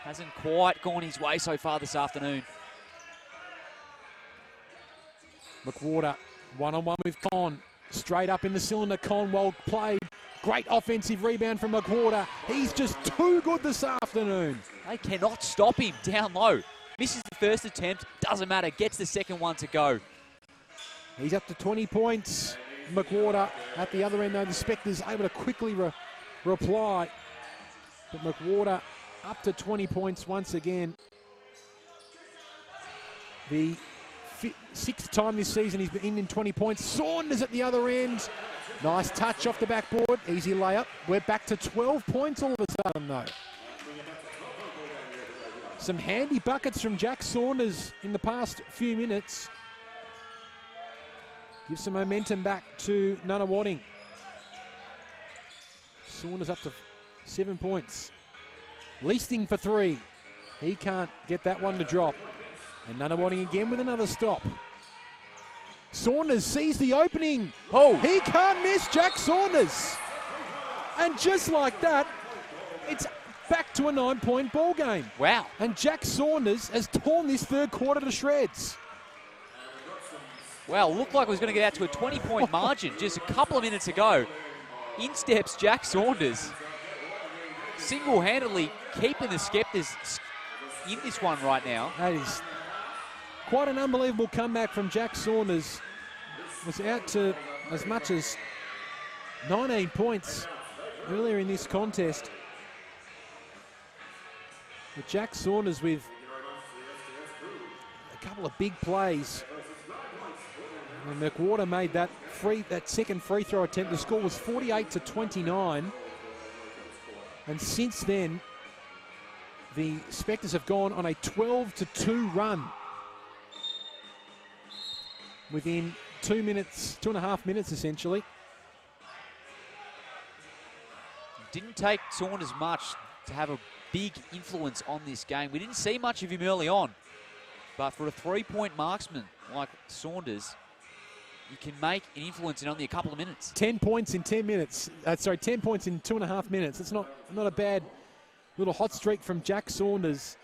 Hasn't quite gone his way so far this afternoon. McWhorter one-on-one with Con. Straight up in the cylinder, Con, well played. Great offensive rebound from McWhorter. He's just too good this afternoon. They cannot stop him down low. Misses the first attempt, doesn't matter, gets the second one to go. He's up to 20 points. McWhorter at the other end, though, the Spectres able to quickly reply. But McWhorter up to 20 points once again. The 6th time this season he's been in 20 points. Saunders at the other end. Nice touch off the backboard. Easy layup. We're back to 12 points all of a sudden, though. Some handy buckets from Jack Saunders in the past few minutes. Give some momentum back to Nunawading. Saunders up to 7 points. Leasting for 3. He can't get that one to drop. And Nunawading again with another stop. Saunders sees the opening. Oh, he can't miss Jack Saunders. And just like that, it's back to a 9-point ball game. Wow. And Jack Saunders has torn this third quarter to shreds. Well, looked like it was going to get out to a 20-point margin just a couple of minutes ago. In steps Jack Saunders, single-handedly keeping the Skepters in this one right now. That is quite an unbelievable comeback from Jack Saunders. Was out to as much as 19 points earlier in this contest. But Jack Saunders with a couple of big plays. And McWhorter made that second free throw attempt. The score was 48-29. And since then, the Spectres have gone on a 12-2 run. Within 2.5 minutes essentially. Didn't take Saunders much to have a big influence on this game. We didn't see much of him early on, but for a three-point marksman like Saunders, you can make an influence in only a couple of minutes. 10 points in 10 minutes. 10 points in 2.5 minutes. It's not a bad little hot streak from Jack Saunders.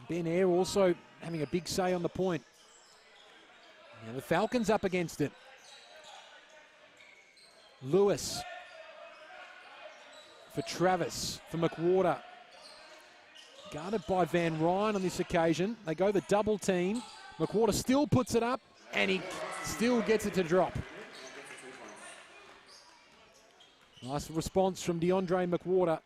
Ben Eyre also having a big say on the point. Now the Falcons up against it. Lewis for Travis, for McWhorter. Guarded by Van Ryn on this occasion. They go the double team. McWhorter still puts it up, and he still gets it to drop. Nice response from DeAndre McWhorter.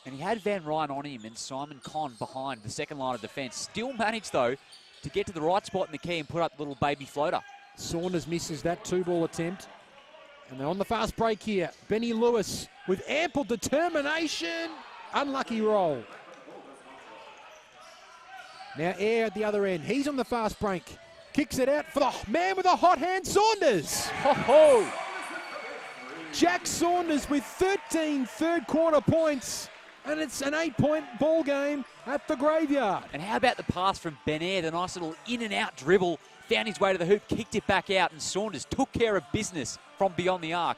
And he had Van Ryn on him and Simon Conn behind the second line of defence. Still managed, though, to get to the right spot in the key and put up the little baby floater. Saunders misses that two-ball attempt. And they're on the fast break here. Benny Lewis with ample determination. Unlucky roll. Now Eyre at the other end. He's on the fast break. Kicks it out for the man with a hot hand, Saunders. Ho-ho! Jack Saunders with 13 third-quarter points. And it's an 8-point ball game at the Graveyard. And how about the pass from Ben Eyre? The nice little in-and-out dribble. Found his way to the hoop, kicked it back out, and Saunders took care of business from beyond the arc.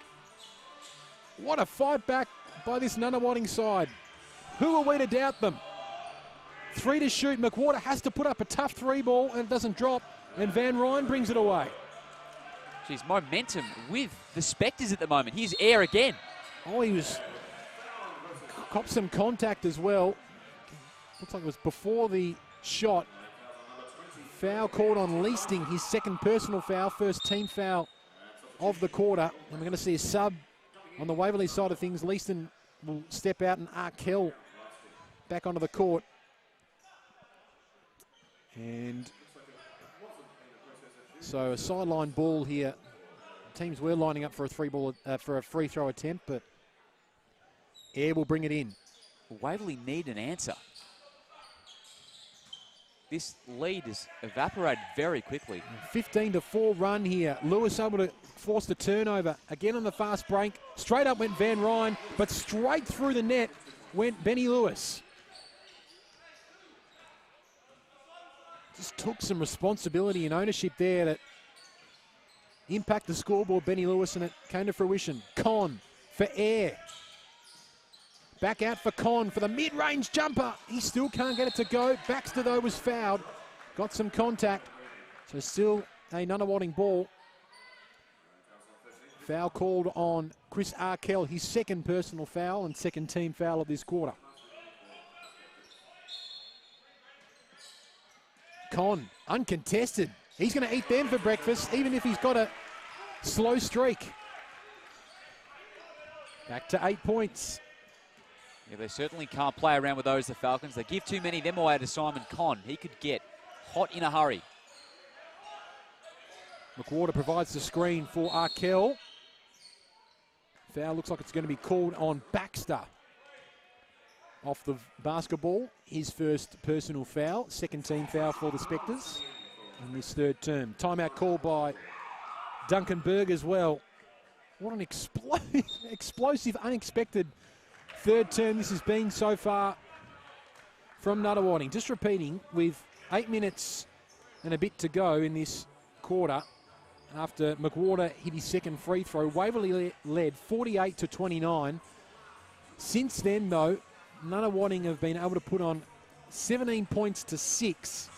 What a fight back by this Nunawading side. Who are we to doubt them? 3 to shoot. McWhorter has to put up a tough three ball, and it doesn't drop. And Van Ryn brings it away. Geez, momentum with the Spectres at the moment. Here's Eyre again. Oh, he was... copped some contact as well. Looks like it was before the shot. Foul called on Leasting, his second personal foul, first team foul of the quarter. And we're going to see a sub on the Waverley side of things. Leaston will step out and Arkell back onto the court. And so a sideline ball here. Teams were lining up for a free throw attempt, but Eyre will bring it in. Waverley need an answer. This lead has evaporated very quickly. 15-4 run here. Lewis able to force the turnover. Again on the fast break. Straight up went Van Ryn, but straight through the net went Benny Lewis. Just took some responsibility and ownership there that impact the scoreboard, Benny Lewis, and it came to fruition. Conn for Eyre. Back out for Conn for the mid-range jumper. He still can't get it to go. Baxter, though, was fouled. Got some contact. So still a Nunawading ball. Foul called on Chris Arkell, his second personal foul and second team foul of this quarter. Conn, uncontested. He's going to eat them for breakfast, even if he's got a slow streak. Back to 8 points. Yeah, they certainly can't play around with those, the Falcons. They give too many of them away to Simon Conn. He could get hot in a hurry. McWhorter provides the screen for Arkell. Foul looks like it's going to be called on Baxter. Off the basketball, his first personal foul. Second team foul for the Spectres in this third term. Timeout called by Duncan Berg as well. What an explosive, unexpected third term this has been so far from Nunawading. Just repeating, with 8 minutes and a bit to go in this quarter, after McWhorter hit his second free throw, Waverley led 48-29. Since then, though, Nunawading have been able to put on 17 points to 6,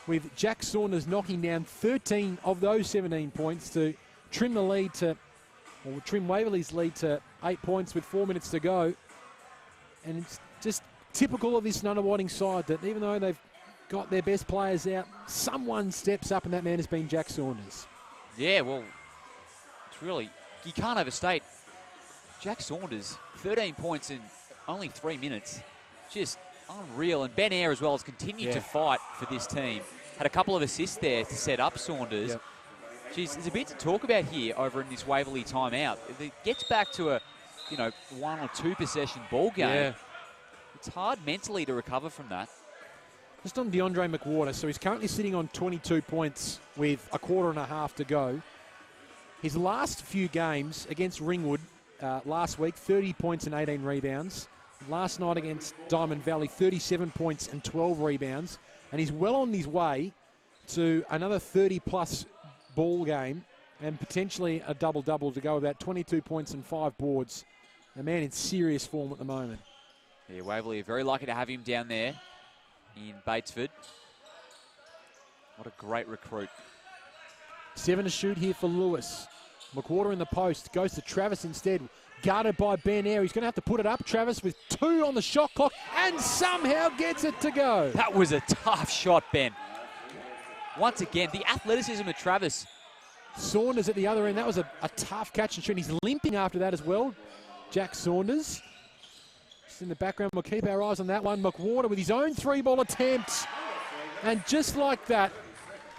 with Jack Saunders knocking down 13 of those 17 points to trim the lead to, or trim Waverley's lead to 8 points with 4 minutes to go. And it's just typical of this Nunawading side that even though they've got their best players out, someone steps up, and that man has been Jack Saunders. Yeah, well, it's really, you can't overstate Jack Saunders, 13 points in only 3 minutes. Just unreal. And Ben Eyre as well has continued to fight for this team. Had a couple of assists there to set up Saunders. Yep. Geez, there's a bit to talk about here over in this Waverley timeout. If it gets back to a, 1 or 2 possession ball game, it's hard mentally to recover from that. Just on DeAndre McWhorter, so he's currently sitting on 22 points with a quarter and a half to go. His last few games against Ringwood last week, 30 points and 18 rebounds. Last night against Diamond Valley, 37 points and 12 rebounds. And he's well on his way to another 30-plus ball game and potentially a double-double to go, about 22 points and 5 boards. A man in serious form at the moment. Yeah, Waverley are very lucky to have him down there in Batesford. What a great recruit. 7 to shoot here for Lewis. McWhorter in the post, goes to Travis instead. Guarded by Ben Eyre. He's going to have to put it up. Travis with 2 on the shot clock and somehow gets it to go. That was a tough shot, Ben. Once again, the athleticism of Travis. Saunders at the other end. That was a tough catch and shoot. He's limping after that as well. Jack Saunders. Just in the background, we'll keep our eyes on that one. McWhorter with his own 3-ball attempt. And just like that,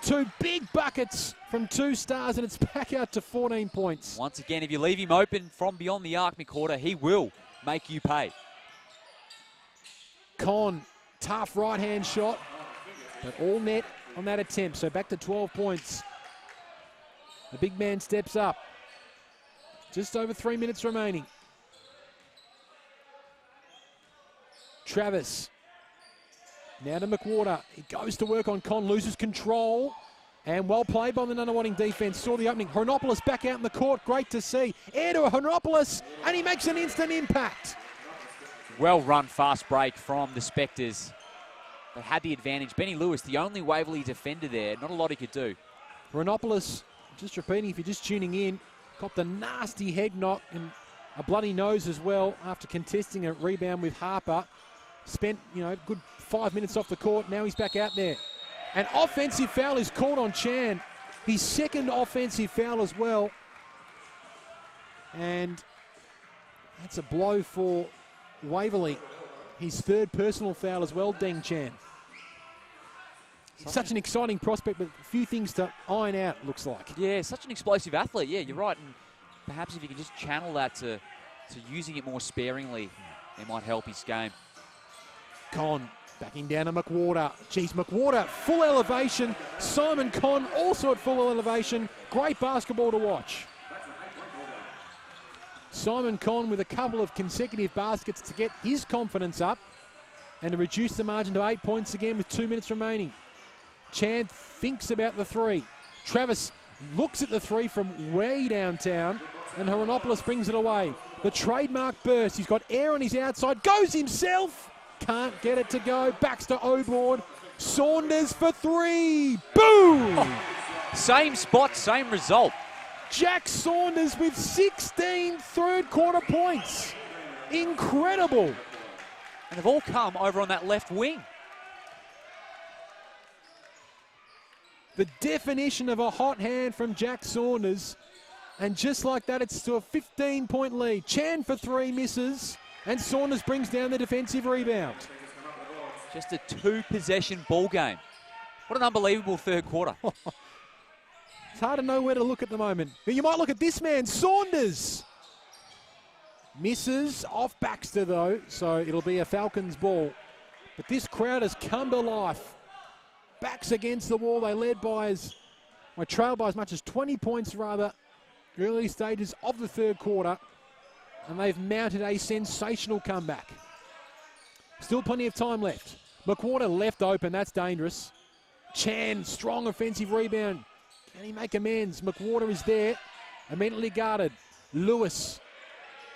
2 big buckets from 2 stars, and it's back out to 14 points. Once again, if you leave him open from beyond the arc, McWhorter, he will make you pay. Con, tough right-hand shot, but all net on that attempt. So back to 12 points. The big man steps up. Just over 3 minutes remaining. Travis. Now to McWhorter. He goes to work on Con, loses control. And well played by the Nunawading defense. Saw the opening. Hronopoulos back out in the court. Great to see. Air to Hronopoulos, and he makes an instant impact. Well run fast break from the Spectres. They had the advantage. Benny Lewis, the only Waverley defender there. Not a lot he could do. Hronopoulos, just repeating if you're just tuning in, copped a nasty head knock and a bloody nose as well after contesting a rebound with Harper. Spent, good 5 minutes off the court. Now he's back out there. An offensive foul is called on Chan. His second offensive foul as well. And that's a blow for Waverley. His 3rd personal foul as well, Deng Chan. Such an exciting prospect, but a few things to iron out, looks like. Yeah, such an explosive athlete. Yeah, you're right. And perhaps if you can just channel that to using it more sparingly, it might help his game. Con backing down to McWhorter. Geez, McWhorter, full elevation. Simon Con also at full elevation. Great basketball to watch. Simon Con with a couple of consecutive baskets to get his confidence up and to reduce the margin to 8 points again with 2 minutes remaining. Chan thinks about the 3. Travis looks at the 3 from way downtown, and Hronopoulos brings it away. The trademark burst. He's got Air on his outside. Goes himself. Can't get it to go. Backs to O-board. Saunders for 3. Boom! Oh, same spot, same result. Jack Saunders with 16 third-quarter points. Incredible. And they've all come over on that left wing. The definition of a hot hand from Jack Saunders. And just like that, it's to a 15-point lead. Chan for 3 misses. And Saunders brings down the defensive rebound. Just a 2-possession ball game. What an unbelievable 3rd quarter. It's hard to know where to look at the moment. You might look at this man, Saunders. Misses off Baxter, though, so it'll be a Falcons ball. But this crowd has come to life. Backs against the wall. They trailed by as much as 20 points, rather, early stages of the 3rd quarter. And they've mounted a sensational comeback. Still plenty of time left. McWhorter left open. That's dangerous. Chan, strong offensive rebound. Can he make amends? McWhorter is there. Immediately guarded. Lewis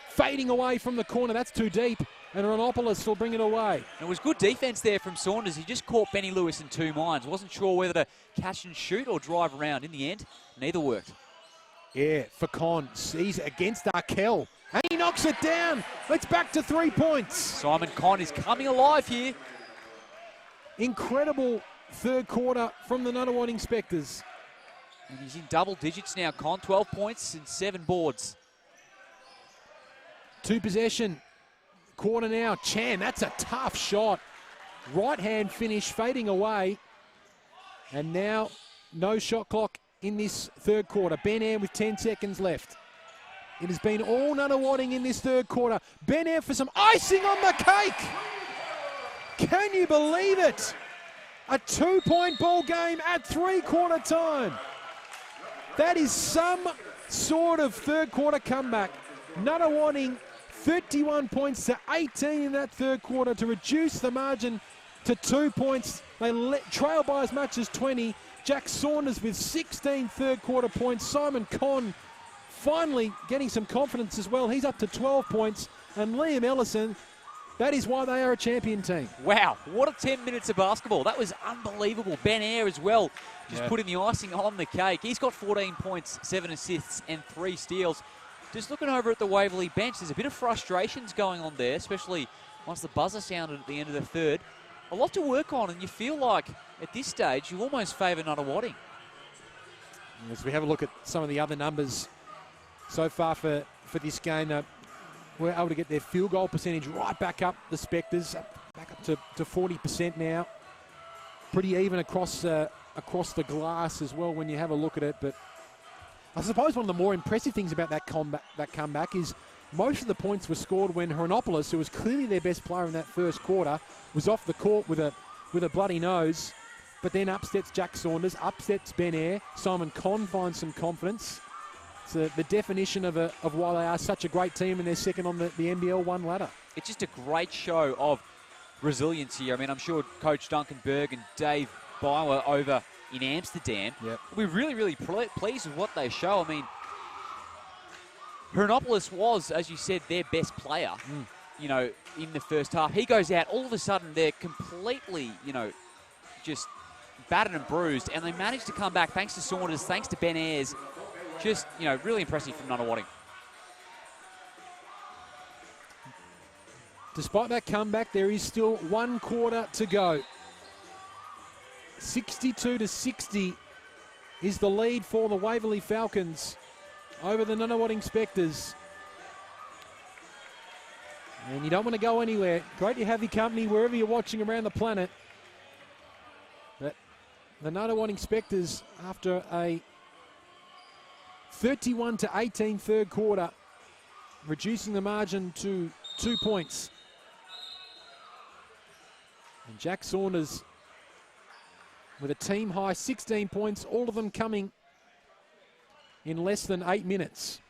fading away from the corner. That's too deep. And Hronopoulos will bring it away. It was good defense there from Saunders. He just caught Benny Lewis in 2 minds. Wasn't sure whether to catch and shoot or drive around. In the end, neither worked. Yeah, for Con. He's against Arkell. And he knocks it down. It's back to 3 points. Simon Con is coming alive here. Incredible 3rd quarter from the Nunawading Spectres. And he's in double digits now, Con. 12 points and 7 boards. 2 possession. Quarter now. Chan, that's a tough shot. Right-hand finish fading away. And now no shot clock in this third quarter. Ben Air with 10 seconds left. It has been all Nunawading in this third quarter. Ben Air for some icing on the cake. Can you believe it? A 2-point ball game at three-quarter time. That is some sort of third quarter comeback. Nunawading 31 points to 18 in that third quarter to reduce the margin to 2 points. They trail by as much as 20. Jack Saunders with 16 third quarter points. Simon Conn finally getting some confidence as well. He's up to 12 points. And Liam Ellison, that is why they are a champion team. Wow, what a 10 minutes of basketball. That was unbelievable. Ben Air as well, just putting the icing on the cake. He's got 14 points, 7 assists and 3 steals. Just looking over at the Waverley bench, there's a bit of frustrations going on there, especially once the buzzer sounded at the end of the third. A lot to work on, and you feel like at this stage you almost favour Nunawading. As we have a look at some of the other numbers so far for this game, we're able to get their field goal percentage right back up, the Spectres, back up to 40% now. Pretty even across the glass as well when you have a look at it. But I suppose one of the more impressive things about that comeback is most of the points were scored when Hronopoulos, who was clearly their best player in that first quarter, was off the court with a bloody nose, but then upsets Jack Saunders, upsets Ben Air. Simon Conn finds some confidence. It's the definition of why they are such a great team, and they're second on the NBL1 ladder. It's just a great show of resilience here. I mean, I'm sure Coach Duncan Berg and Dave Byler over in Amsterdam will be really, really pleased with what they show. I mean, Hronopoulos was, as you said, their best player, you know, in the first half. He goes out, all of a sudden they're completely, you know, just battered and bruised, and they managed to come back thanks to Saunders, thanks to Ben Ayres. Just, you know, really impressive from Nunawading. Despite that comeback, there is still 1 quarter to go. 62-60 is the lead for the Waverley Falcons over the Nunawading Spectres. And you don't want to go anywhere. Great to have your company wherever you're watching around the planet. But the Nunawading Spectres, after a 31-18 third quarter, reducing the margin to 2 points. And Jack Saunders with a team high 16 points, all of them coming in less than 8 minutes.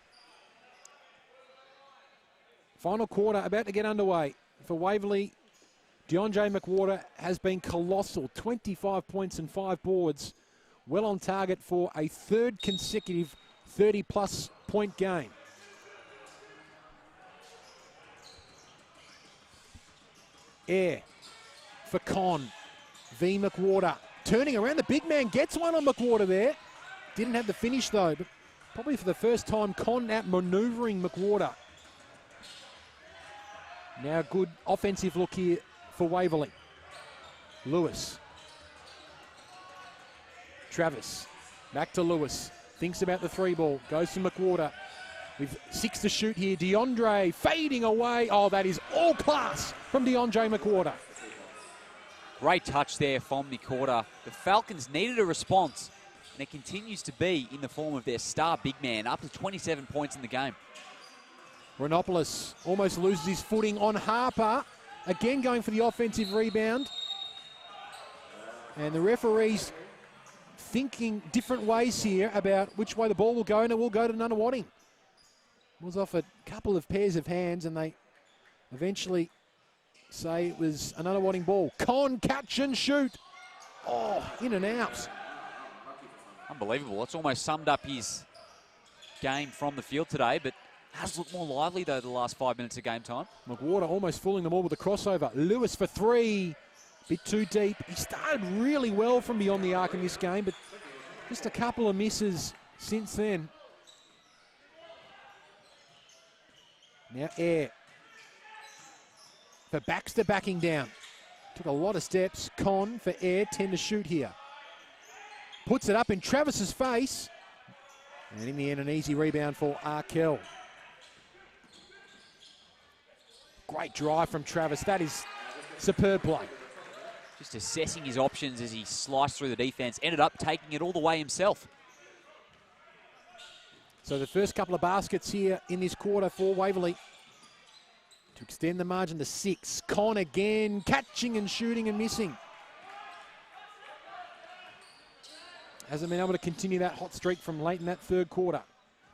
Final quarter about to get underway for Waverley. DeAndre McWhorter has been colossal, 25 points and 5 boards, well on target for a third consecutive 30-plus point game. Air for Conn. V. McWhorter turning around. The big man gets one on McWhorter there. Didn't have the finish though, but probably for the first time, Conn out-manoeuvring McWhorter. Now good offensive look here for Waverley. Lewis. Travis. Back to Lewis. Thinks about the 3 ball. Goes to McWhorter. With 6 to shoot here. DeAndre fading away. Oh, that is all class from DeAndre McWhorter. Great touch there from McWhorter. The Falcons needed a response, and it continues to be in the form of their star big man, up to 27 points in the game. Hronopoulos almost loses his footing on Harper. Again going for the offensive rebound. And the referees thinking different ways here about which way the ball will go, and it will go to Nunawading. Was off a couple of pairs of hands, and they eventually say it was a Nunawading ball. Conn, catch and shoot. Oh, in and out. Unbelievable. It's almost summed up his game from the field today, but has looked more lively, though, the last 5 minutes of game time. McWhorter almost fooling them all with the crossover. Lewis for 3. Bit too deep. He started really well from beyond the arc in this game, but just a couple of misses since then. Now Air. For Baxter backing down. Took a lot of steps. Conn for Air, 10 to shoot here. Puts it up in Travis's face. And in the end, an easy rebound for Arkell. Great drive from Travis. That is superb play. Just assessing his options as he sliced through the defense. Ended up taking it all the way himself. So the first couple of baskets here in this quarter for Waverley to extend the margin to 6. Con again, catching and shooting and missing. Hasn't been able to continue that hot streak from late in that third quarter.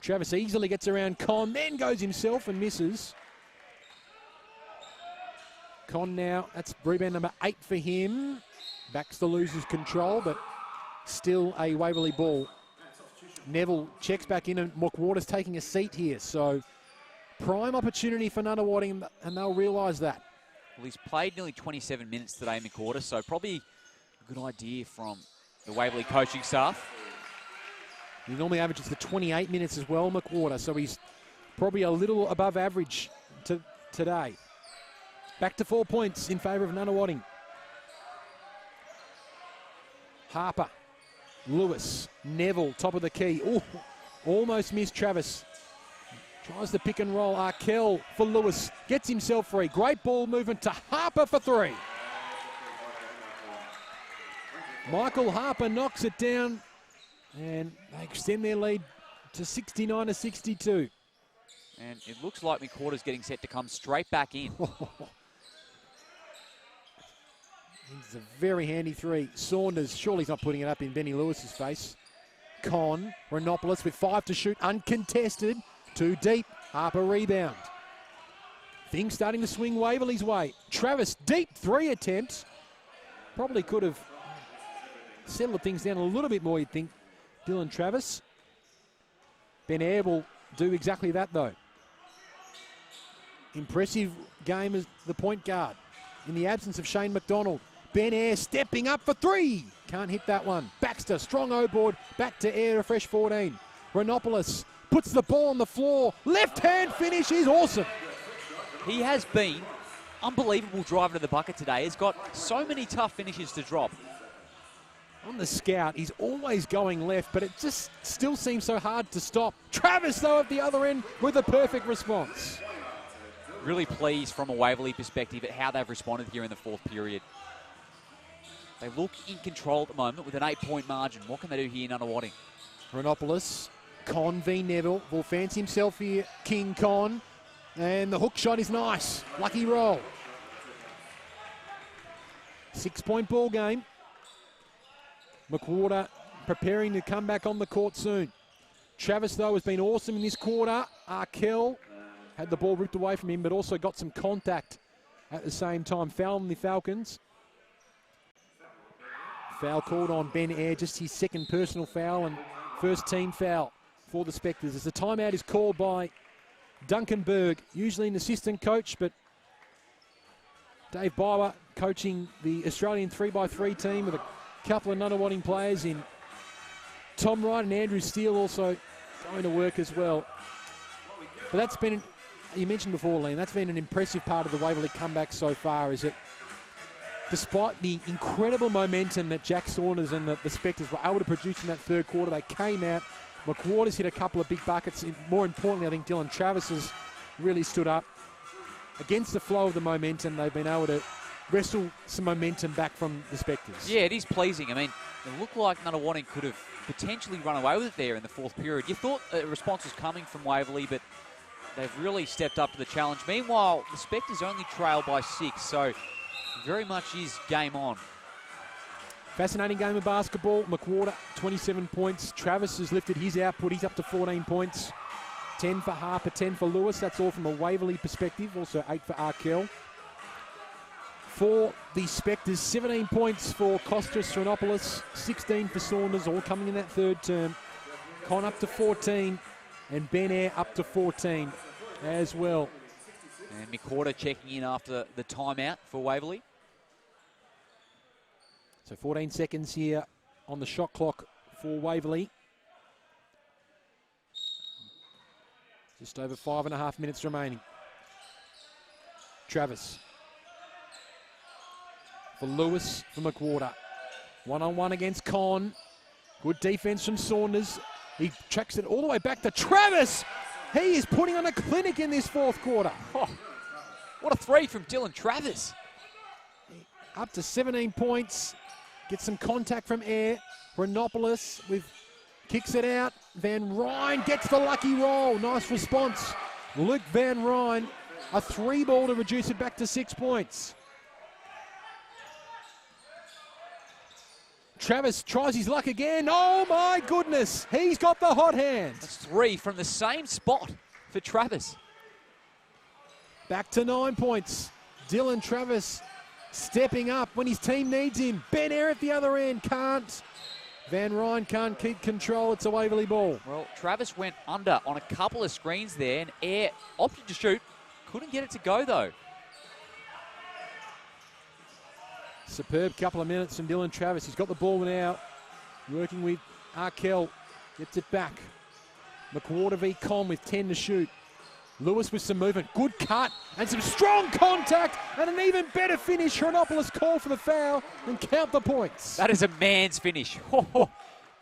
Travis easily gets around Con, then goes himself and misses. Con now, that's rebound number 8 for him. Backs to loses control, but still a Waverley ball. Neville checks back in and McWater's taking a seat here. So prime opportunity for Nunawading, and they'll realise that. Well, he's played nearly 27 minutes today, McWater, so probably a good idea from the Waverley coaching staff. He normally averages the 28 minutes as well, McWater, so he's probably a little above average today. Back to 4 points in favour of Nunawading. Harper, Lewis, Neville, top of the key. Oh, almost missed Travis. Tries to pick and roll. Arkell for Lewis. Gets himself free. Great ball movement to Harper for 3. Michael Harper knocks it down, and they extend their lead to 69-62. And it looks like McWater's getting set to come straight back in. It's a very handy 3. Saunders, surely he's not putting it up in Benny Lewis's face. Con, Renopoulos with 5 to shoot, uncontested. Too deep, Harper rebound. Things starting to swing Waverley's way. Travis, deep 3 attempts. Probably could have settled things down a little bit more, you'd think, Dylan Travis. Ben Eyre will do exactly that, though. Impressive game as the point guard. In the absence of Shane McDonald. Ben Eyre stepping up for 3. Can't hit that one. Baxter, strong O-board. Back to Eyre, a fresh 14. Renopoulos puts the ball on the floor. Left-hand finish is awesome. He has been unbelievable driver to the bucket today. He's got so many tough finishes to drop. On the scout, he's always going left, but it just still seems so hard to stop. Travis, though, at the other end with a perfect response. Really pleased from a Waverley perspective at how they've responded here in the fourth period. They look in control at the moment with an 8-point margin. What can they do here in Nunawading? Renopoulos, Con v Neville, will fancy himself here, King Con, and the hook shot is nice. Lucky roll. 6-point ball game. McWater preparing to come back on the court soon. Travis, though, has been awesome in this quarter. Arkell had the ball ripped away from him, but also got some contact at the same time. Foul on the Falcons. Foul called on Ben Eyre, just his second personal foul and first team foul for the Spectres. As the timeout is called by Duncan Berg, usually an assistant coach, but Dave Bywa coaching the Australian 3x3 team with a couple of Nunawading players in Tom Wright and Andrew Steele also going to work as well. But that's been, you mentioned before, Liam, that's been an impressive part of the Waverley comeback so far, is it? Despite the incredible momentum that Jack Saunders and the Spectres were able to produce in that third quarter, they came out. McWater's hit a couple of big buckets. More importantly, I think Dylan Travis has really stood up. Against the flow of the momentum, they've been able to wrestle some momentum back from the Spectres. Yeah, it is pleasing. I mean, it looked like Nunawading could have potentially run away with it there in the fourth period. You thought a response was coming from Waverley, but they've really stepped up to the challenge. Meanwhile, the Spectres only trail by 6, so very much is game on. Fascinating game of basketball. McWater, 27 points. Travis has lifted his output. He's up to 14 points. 10 for Harper, 10 for Lewis. That's all from a Waverley perspective. Also 8 for Arkell. For the Spectres, 17 points for Kostas Renopoulos, 16 for Saunders, all coming in that third term. Con up to 14, and Ben Eyre up to 14 as well. And McWater checking in after the timeout for Waverley. So 14 seconds here on the shot clock for Waverley. Just over 5.5 minutes remaining. Travis. For Lewis, for McWater. One-on-one against Con. Good defense from Saunders. He tracks it all the way back to Travis. He is putting on a clinic in this fourth quarter. Oh, what a 3 from Dylan Travis. up to 17 points. Gets some contact from Air. Renopoulos kicks it out. Van Ryn gets the lucky roll. Nice response. Luke Van Ryn, a 3-ball to reduce it back to 6 points. Travis tries his luck again. Oh my goodness, he's got the hot hand. That's 3 from the same spot for Travis. Back to 9 points. Dylan Travis stepping up when his team needs him. Ben Air at the other end can't. Van Ryn can't keep control. It's a Waverley ball. Well, Travis went under on a couple of screens there, and Air opted to shoot. Couldn't get it to go, though. Superb couple of minutes from Dylan Travis. He's got the ball now. Working with Arkell. Gets it back. McWhorter v. Con with 10 to shoot. Lewis with some movement. Good cut and some strong contact and an even better finish. Renopoulos call for the foul and count the points. That is a man's finish.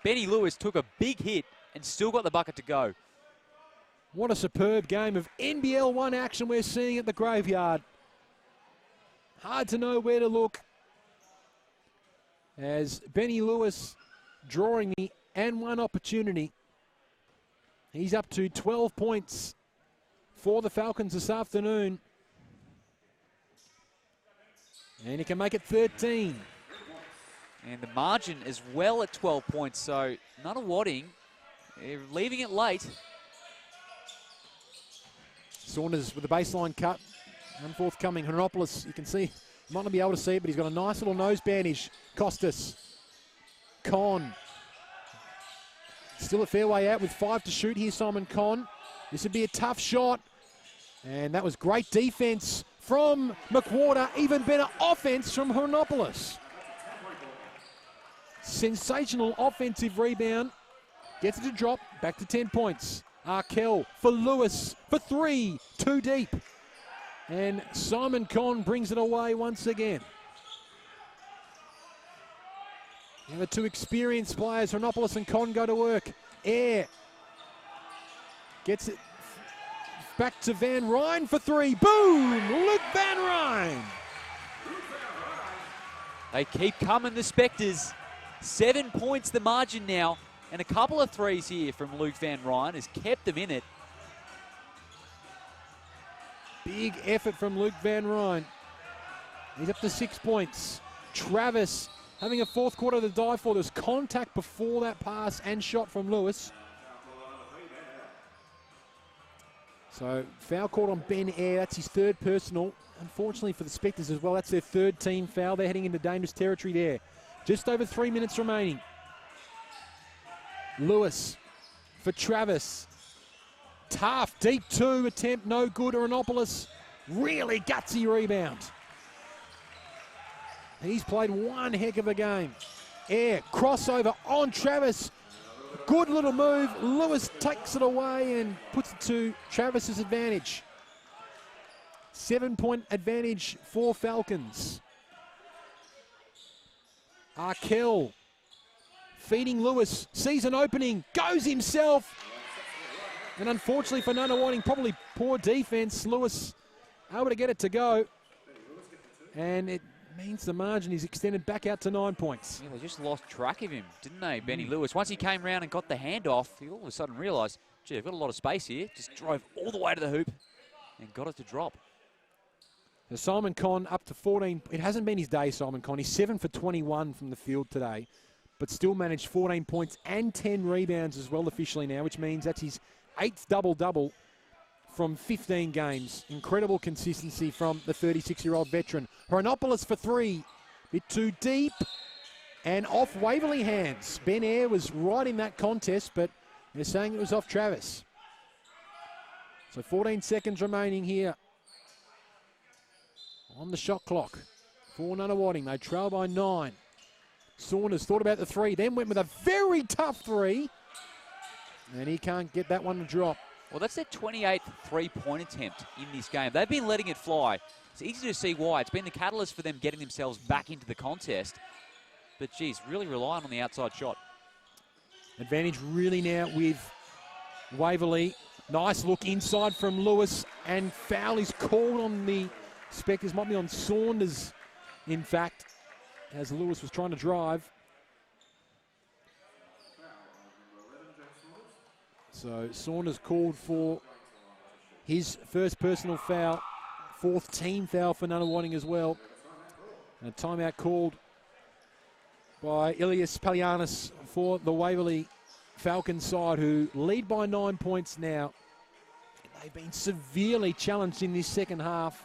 Benny Lewis took a big hit and still got the bucket to go. What a superb game of NBL1 action we're seeing at the Graveyard. Hard to know where to look, as Benny Lewis drawing the N1 opportunity. He's up to 12 points for the Falcons this afternoon. And he can make it 13. And the margin as well at 12 points. So Nunawading, leaving it late. Saunders with the baseline cut. Unforthcoming. Renopoulos, you can see, might not be able to see it, but he's got a nice little nose bandage. Costas. Con. Still a fair way out with 5 to shoot here, Simon Con. This would be a tough shot. And that was great defense from McWhorter. Even better offense from Renopoulos. Sensational offensive rebound. Gets it to drop. Back to 10 points. Arkell for Lewis for 3. Too deep. And Simon Con brings it away once again. Now the two experienced players, Renopoulos and Con, go to work. Air gets it back to Van Ryn for 3. Boom! Luke Van Ryn. They keep coming, the Spectres. 7 points the margin now. And a couple of threes here from Luke Van Ryn has kept them in it. Big effort from Luke Van Ryn. He's up to 6 points. Travis having a fourth quarter to die for. There's contact before that pass and shot from Lewis. So foul called on Ben Air. That's his 3rd personal. Unfortunately for the Spectres as well, that's their 3rd team foul. They're heading into dangerous territory there. Just over 3 minutes remaining. Lewis for Travis. Tough, deep 2 attempt, no good. Renopoulos, really gutsy rebound. He's played one heck of a game. Air, crossover on Travis. Good little move. Lewis takes it away and puts it to Travis's advantage. 7-point advantage for Falcons. Arkell feeding Lewis, sees an opening, goes himself. And unfortunately for Nunawading, probably poor defense. Lewis able to get it to go. And it means the margin is extended back out to 9 points. Yeah, they just lost track of him, didn't they, Benny Lewis? Once he came round and got the handoff, he all of a sudden realised, gee, I've got a lot of space here. Just drove all the way to the hoop and got it to drop. So Simon Con up to 14. It hasn't been his day, Simon Con. He's 7 for 21 from the field today, but still managed 14 points and 10 rebounds as well officially now, which means that's his 8th double-double from 15 games. Incredible consistency from the 36-year-old veteran. Renopoulos for 3. Bit too deep and off Waverley hands. Ben Air was right in that contest, but they're saying it was off Travis. So 14 seconds remaining here on the shot clock for Nunawading. They trail by 9. Saunders thought about the 3, then went with a very tough 3. And he can't get that one to drop. Well, that's their 28th three-point attempt in this game. They've been letting it fly. It's easy to see why. It's been the catalyst for them getting themselves back into the contest. But, geez, really relying on the outside shot. Advantage really now with Waverley. Nice look inside from Lewis. And foul is called on the Spectres. Might be on Saunders in fact, as Lewis was trying to drive. So Saunders called for his first personal foul, fourth team foul for Nunawading as well. And a timeout called by Ilias Palianis for the Waverley Falcons side, who lead by 9 points now. They've been severely challenged in this second half.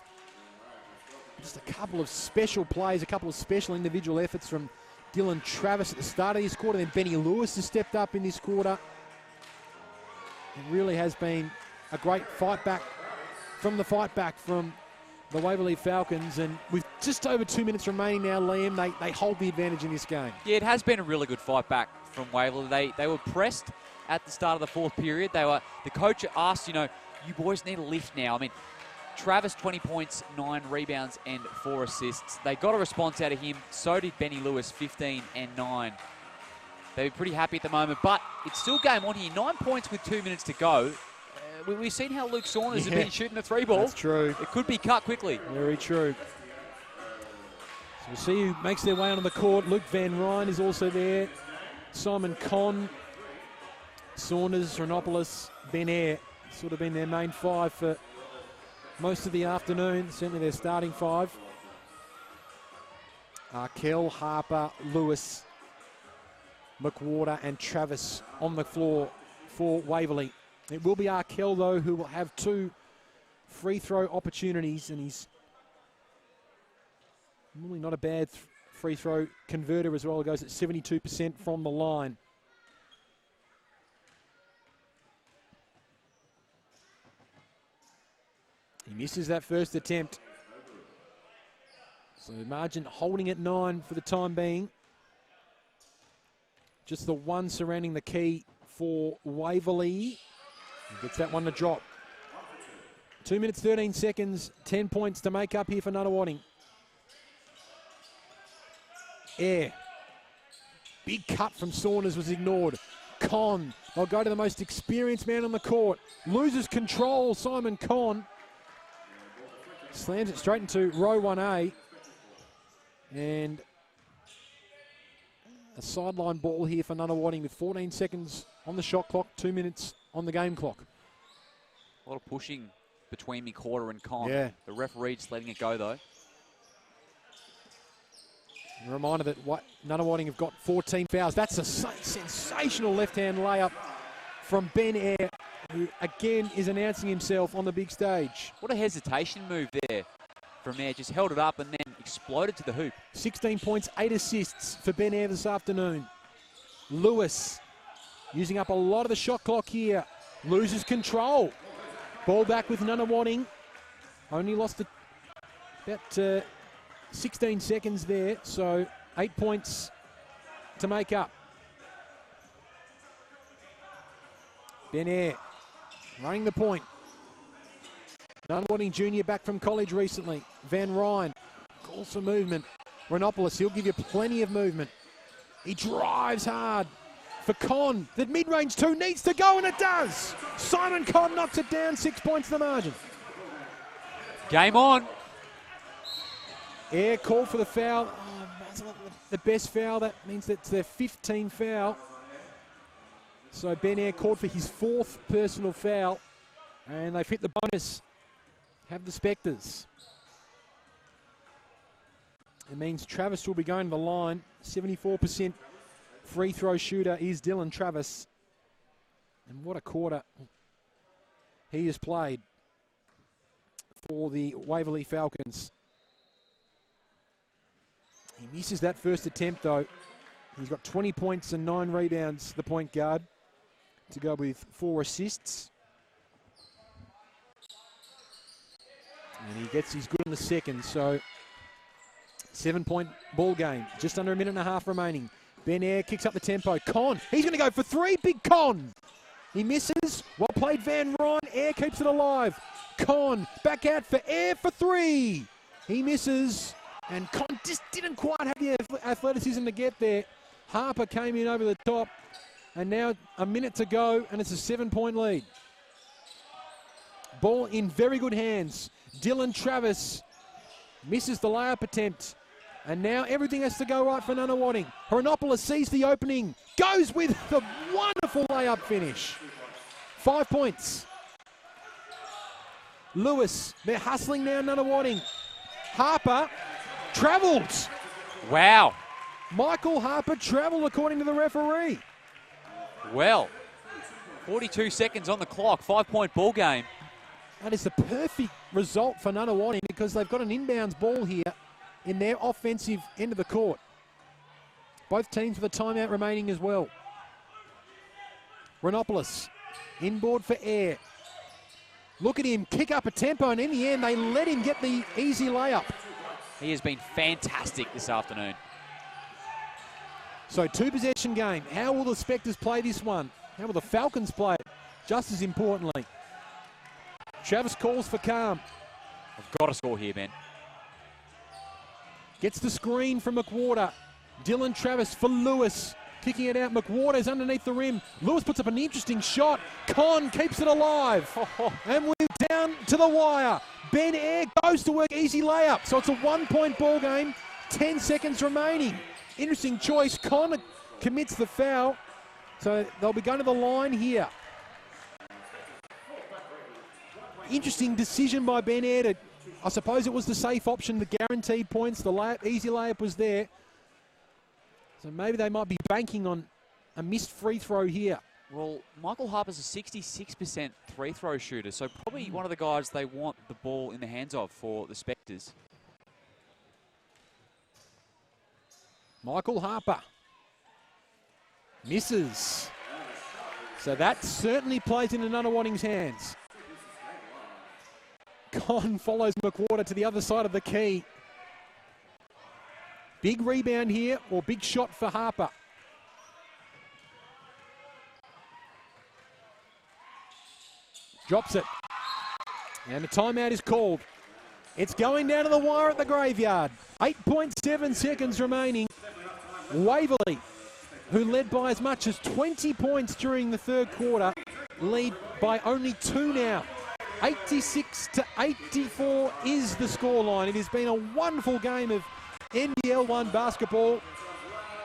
Just a couple of special plays, a couple of special individual efforts from Dylan Travis at the start of this quarter. Then Benny Lewis has stepped up in this quarter. It really has been a great fight back from the Waverley Falcons. And with just over 2 minutes remaining now, Liam, they hold the advantage in this game. Yeah, it has been a really good fight back from Waverley. They were pressed at the start of the fourth period. The coach asked, you boys need a lift now. I mean, Travis, 20 points, 9 rebounds and 4 assists. They got a response out of him. So did Benny Lewis, 15 and 9. They're pretty happy at the moment, but it's still game on here. 9 points with 2 minutes to go. We've seen how Luke Saunders has been shooting the 3 ball. That's true. It could be cut quickly. Very true. So we'll see who makes their way onto the court. Luke Van Ryn is also there. Simon Conn, Saunders, Renopoulos, Ben Eyre. Sort of been their main 5 for most of the afternoon. Certainly their starting 5. Arkell, Harper, Lewis, McWhorter and Travis on the floor for Waverley. It will be Arkell, though, who will have 2 free throw opportunities, and he's really not a bad free throw converter as well. It goes at 72% from the line. He misses that first attempt. So margin holding at 9 for the time being. Just the one surrounding the key for Waverley. He gets that one to drop. 2 minutes, 13 seconds, 10 points to make up here for Nunawading. Eyre. Big cut from Saunders was ignored. Conn, they'll go to the most experienced man on the court. Loses control, Simon Conn. Slams it straight into row 1A. And a sideline ball here for Nunawading with 14 seconds on the shot clock, 2 minutes on the game clock. A lot of pushing between McWhorter and Conn. Yeah. The referee just letting it go, though. A reminder that Nunawading have got 14 fouls. That's a sensational left-hand layup from Ben Eyre, who again is announcing himself on the big stage. What a hesitation move there from Eyre. Just held it up and then exploded to the hoop. 16 points, 8 assists for Ben Eyre this afternoon. Lewis using up a lot of the shot clock here. Loses control. Ball back with Nunawading. Only lost about 16 seconds there, so 8 points to make up. Ben Eyre running the point. Nunawading junior back from college recently. Van Ryn calls for movement. Renopoulos, he'll give you plenty of movement. He drives hard for Conn. The mid-range 2 needs to go, and it does. Simon Conn knocks it down, 6 points to the margin. Game on. Eyre called for the foul. Oh, that's not the best foul. That means that's their 15th foul. So Ben Eyre called for his 4th personal foul, and they've hit the bonus. Have the Spectres. It means Travis will be going to the line. 74% free throw shooter is Dylan Travis. And what a quarter he has played for the Waverley Falcons. He misses that first attempt, though. He's got 20 points and 9 rebounds, the point guard, to go with 4 assists. And he gets his good in the second, so 7-point ball game. Just under a minute and a half remaining. Ben Eyre kicks up the tempo. Conn, he's going to go for 3. Big Conn. He misses. Well played, Van Ryn. Eyre keeps it alive. Conn back out for Eyre for 3. He misses. And Conn just didn't quite have the athleticism to get there. Harper came in over the top. And now a minute to go, and it's a 7-point lead. Ball in very good hands. Dylan Travis misses the layup attempt. And now everything has to go right for Nunawading. Hronopoulos sees the opening, goes with the wonderful layup finish. 5 points. Lewis, they're hustling now, Nunawading. Harper travelled. Wow. Michael Harper travelled according to the referee. Well, 42 seconds on the clock, 5-point ball game. And it's the perfect result for Nunawading because they've got an inbounds ball here in their offensive end of the court. Both teams with a timeout remaining as well. Hronopoulos, inboard for Air. Look at him kick up a tempo, and in the end, they let him get the easy layup. He has been fantastic this afternoon. So 2-possession game. How will the Spectres play this one? How will the Falcons play it? Just as importantly. Travis calls for calm. I've got to score here, Ben. Gets the screen from McWhorter. Dylan Travis for Lewis. Kicking it out. McWhorter's underneath the rim. Lewis puts up an interesting shot. Con keeps it alive. And we're down to the wire. Ben Eyre goes to work. Easy layup. So it's a 1-point ball game. 10 seconds remaining. Interesting choice. Con commits the foul. So they'll be going to the line here. Interesting decision by Ben Eyre. I suppose it was the safe option, the guaranteed points. The layup, easy layup was there. So maybe they might be banking on a missed free throw here. Well, Michael Harper's a 66% free throw shooter, so probably one of the guys they want the ball in the hands of for the Spectres. Michael Harper misses. So that certainly plays into Nunawading's hands. Con follows McWhorter to the other side of the key. Big rebound here, or big shot for Harper. Drops it. And the timeout is called. It's going down to the wire at the graveyard. 8.7 seconds remaining. Waverley, who led by as much as 20 points during the third quarter, lead by only 2 now. 86-84 is the scoreline. It has been a wonderful game of NBL1 basketball.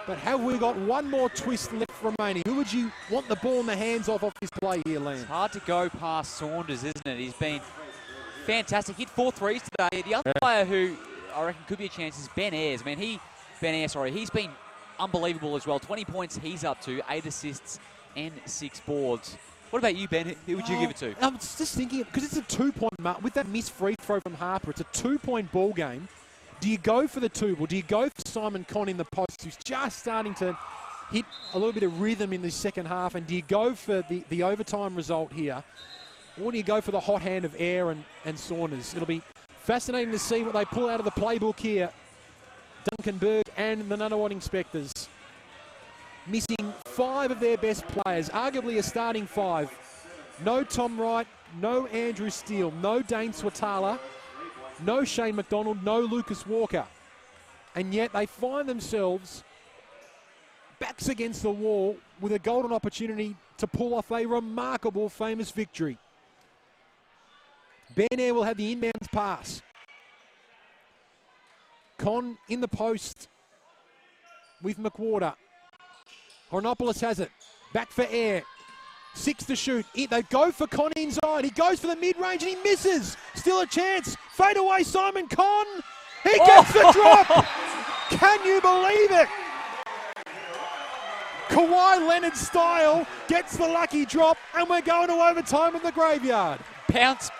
But have we got one more twist left remaining? Who would you want the ball in the hands of this play here, Liam? It's hard to go past Saunders, isn't it? He's been fantastic. Hit 4 threes today. The other player who I reckon could be a chance is Ben Ayres. I mean, he's been unbelievable as well. 20 points he's up to, 8 assists and 6 boards. What about you, Ben? Who would you give it to? I'm just thinking, because it's a 2-point mark, with that missed free throw from Harper, it's a 2-point ball game. Do you go for the 2 ball? Do you go for Simon Con in the post, who's just starting to hit a little bit of rhythm in the second half? And do you go for the overtime result here? Or do you go for the hot hand of Eyre and Saunders? It'll be fascinating to see what they pull out of the playbook here. Duncan Berg and the Nunawading Spectres missing 5 of their best players, arguably a starting 5. No Tom Wright, no Andrew Steele, no Dane Swatala, no Shane McDonald, no Lucas Walker. And yet they find themselves backs against the wall with a golden opportunity to pull off a remarkable, famous victory. Ben Eyre will have the inbounds pass. Con in the post with McWhorter. Hronopoulos has it. Back for Eyre. 6 to shoot. They go for Con inside. He goes for the mid-range and he misses. Still a chance. Fade away Simon Con. He gets the drop. Can you believe it? Kawhi Leonard style gets the lucky drop, and we're going to overtime in the graveyard.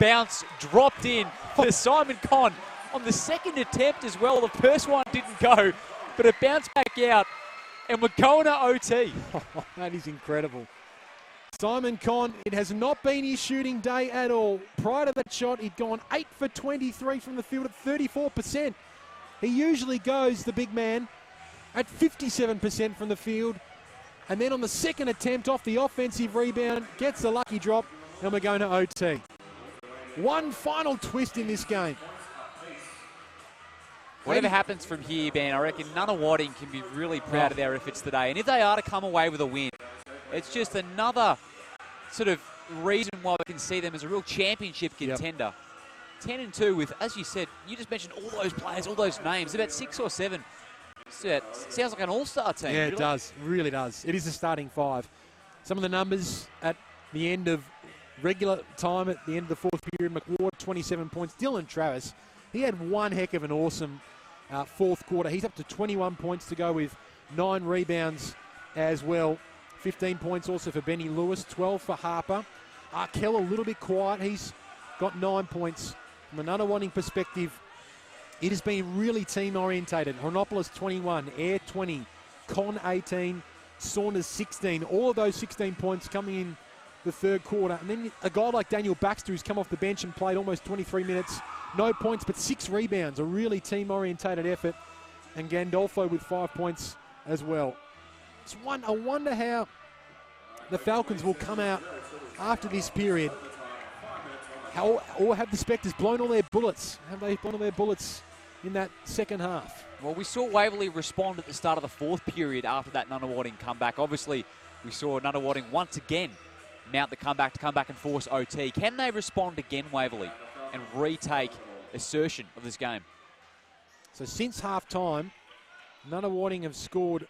Bounce, dropped in for Simon Con on the second attempt as well. The first one didn't go, but it bounced back out, and we're going to OT. That is incredible. Simon Con, it has not been his shooting day at all. Prior to that shot, he'd gone 8 for 23 from the field at 34%. He usually goes, the big man, at 57% from the field. And then on the second attempt off the offensive rebound, gets the lucky drop, and we're going to OT. One final twist in this game. Whatever happens from here, Ben, I reckon Nunawading can be really proud of their efforts today. And if they are to come away with a win, it's just another sort of reason why we can see them as a real championship contender. 10-2 with, as you said, you just mentioned all those players, all those names, about 6 or 7. Sounds like an all-star team. Yeah, it does. It really does. It is a starting 5. Some of the numbers at the end of regular time, at the end of the fourth period, McWard, 27 points. Dylan Travis, he had one heck of an awesome fourth quarter. He's up to 21 points to go with 9 rebounds as well. 15 points also for Benny Lewis, 12 for Harper. Arkell a little bit quiet. He's got 9 points. From a Nunawading perspective, it has been really team-orientated. Hornopolis 21, Air 20, Con 18, Saunders 16. All of those 16 points coming in the third quarter. And then a guy like Daniel Baxter, who's come off the bench and played almost 23 minutes. No points, but 6 rebounds. A really team-orientated effort. And Gandolfo with 5 points as well. I wonder how the Falcons will come out after this period. Or have the Spectres blown all their bullets? Have they blown all their bullets in that second half? Well, we saw Waverley respond at the start of the fourth period after that Nunawading comeback. Obviously, we saw Nunawading once again mount the comeback to come back and force OT. Can they respond again, Waverley, and retake assertion of this game? So since half-time, Nunawading have scored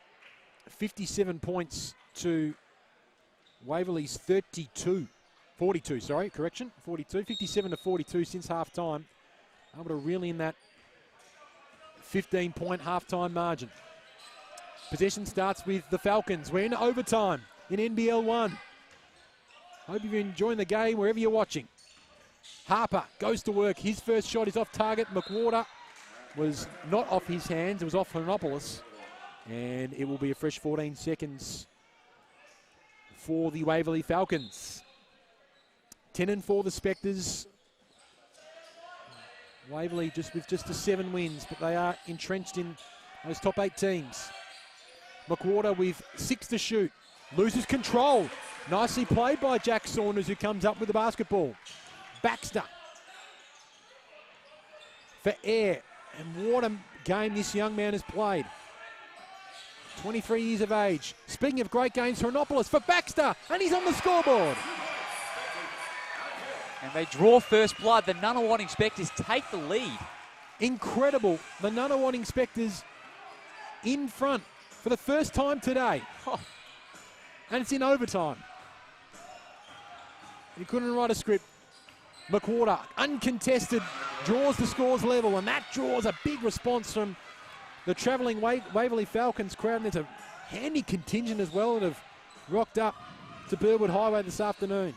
57 points to Waverley's 42, sorry, correction, 42, 57 to 42 since half-time. Able to reel in that 15-point half-time margin. Possession starts with the Falcons. We're in overtime in NBL1. Hope you're enjoying the game wherever you're watching. Harper goes to work. His first shot is off target. McWhorter was not off his hands. It was off Hornopolis. And it will be a fresh 14 seconds for the Waverley Falcons. 10-4 the Spectres. Waverley with just the 7 wins, but they are entrenched in those top 8 teams. McWhorter with 6 to shoot. Loses control. Nicely played by Jack Saunders, who comes up with the basketball. Baxter for Air. And what a game this young man has played. 23 years of age. Speaking of great games, Hornopolis for Baxter, and he's on the scoreboard. And they draw first blood. The Nunawading Spectres take the lead. Incredible. The Nunawading Spectres in front for the first time today. Oh. And it's in overtime. He couldn't write a script. McWhorter, uncontested, draws the scores level, and that draws a big response from the travelling Waverley Falcons crowd. And there's a handy contingent as well that have rocked up to Burwood Highway this afternoon.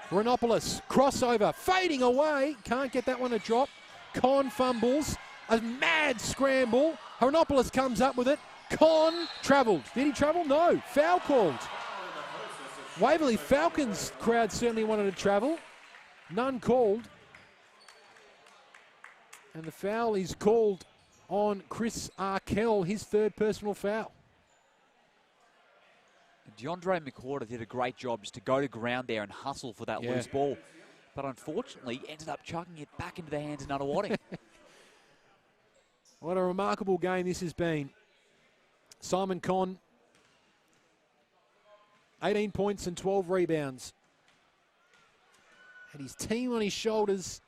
Hornopolis, crossover, fading away. Can't get that one to drop. Con fumbles. A mad scramble. Hornopolis comes up with it. Con travelled. Did he travel? No. Foul called. Waverley Falcons crowd certainly wanted to travel. None called. And the foul is called on Chris Arkell, his 3rd personal foul. DeAndre McWhorter did a great job just to go to ground there and hustle for that loose ball. But unfortunately, ended up chucking it back into the hands of Nunawading. What a remarkable game this has been. Simon Conn, 18 points and 12 rebounds. Had his team on his shoulders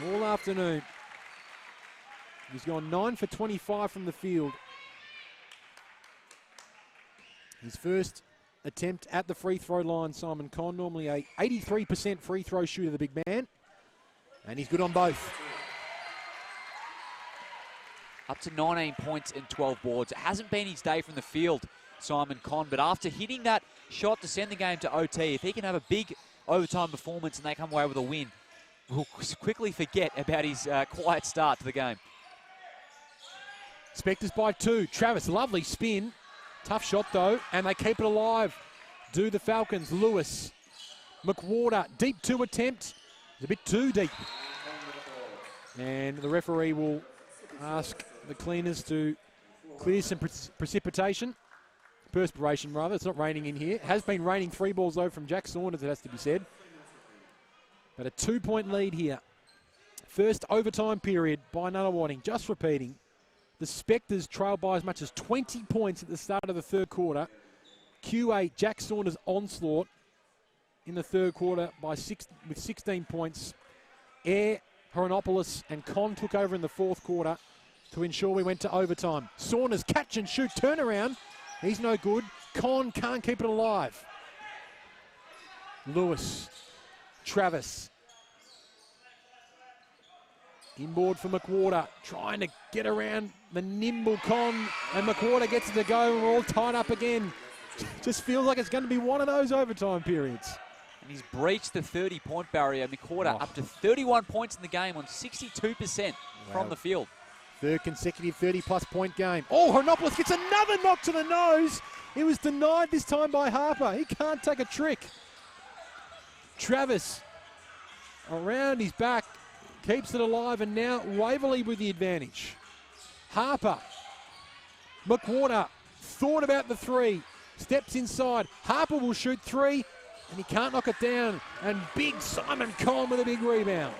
all afternoon. He's gone 9 for 25 from the field. His first attempt at the free throw line, Simon Conn, normally a 83% free throw shooter, the big man. And he's good on both. Up to 19 points and 12 boards. It hasn't been his day from the field, Simon Conn, but after hitting that shot to send the game to OT, if he can have a big overtime performance and they come away with a win, we'll quickly forget about his quiet start to the game. Spectres by 2. Travis, lovely spin. Tough shot though, and they keep it alive. Do the Falcons. Lewis, McWhorter, deep 2 attempt. It's a bit too deep. And the referee will ask the cleaners to clear some perspiration, rather. It's not raining in here. It has been raining 3 balls though from Jack Saunders, it has to be said. But a 2-point lead here. First overtime period by Nunawading. Just repeating, the Spectres trailed by as much as 20 points at the start of the third quarter. Q8, Jack Saunders' onslaught in the third quarter with 16 points. Air, Hronopoulos and Con took over in the fourth quarter to ensure we went to overtime. Saunders catch and shoot turnaround. He's no good. Con can't keep it alive. Lewis, Travis. Inboard for McWhorter, trying to get around the nimble Con, and McWhorter gets it to go, and we're all tied up again. Just feels like it's going to be one of those overtime periods. And he's breached the 30-point barrier. McWhorter up to 31 points in the game on 62% from the field. Third consecutive 30-plus point game. Oh, Hronopoulos gets another knock to the nose. It was denied this time by Harper. He can't take a trick. Travis around his back. Keeps it alive, and now Waverley with the advantage. Harper. McWhorter thought about the three. Steps inside. Harper will shoot three, and he can't knock it down. And big Simon Con with a big rebound.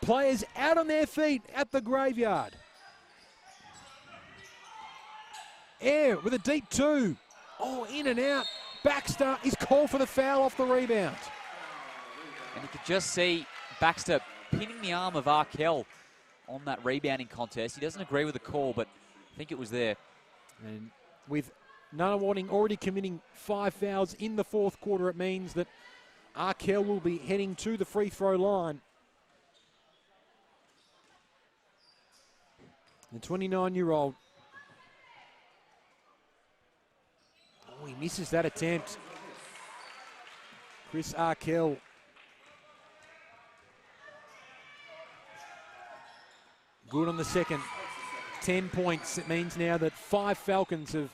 Players out on their feet at the graveyard. Air with a deep two. Oh, in and out. Baxter is called for the foul off the rebound. And you could just see Baxter pinning the arm of Arkell on that rebounding contest. He doesn't agree with the call, but I think it was there. And with Nunawading already committing 5 fouls in the fourth quarter, it means that Arkell will be heading to the free throw line. The 29-year-old. Oh, he misses that attempt. Chris Arkell. Good on the second. 10 points. It means now that 5 Falcons have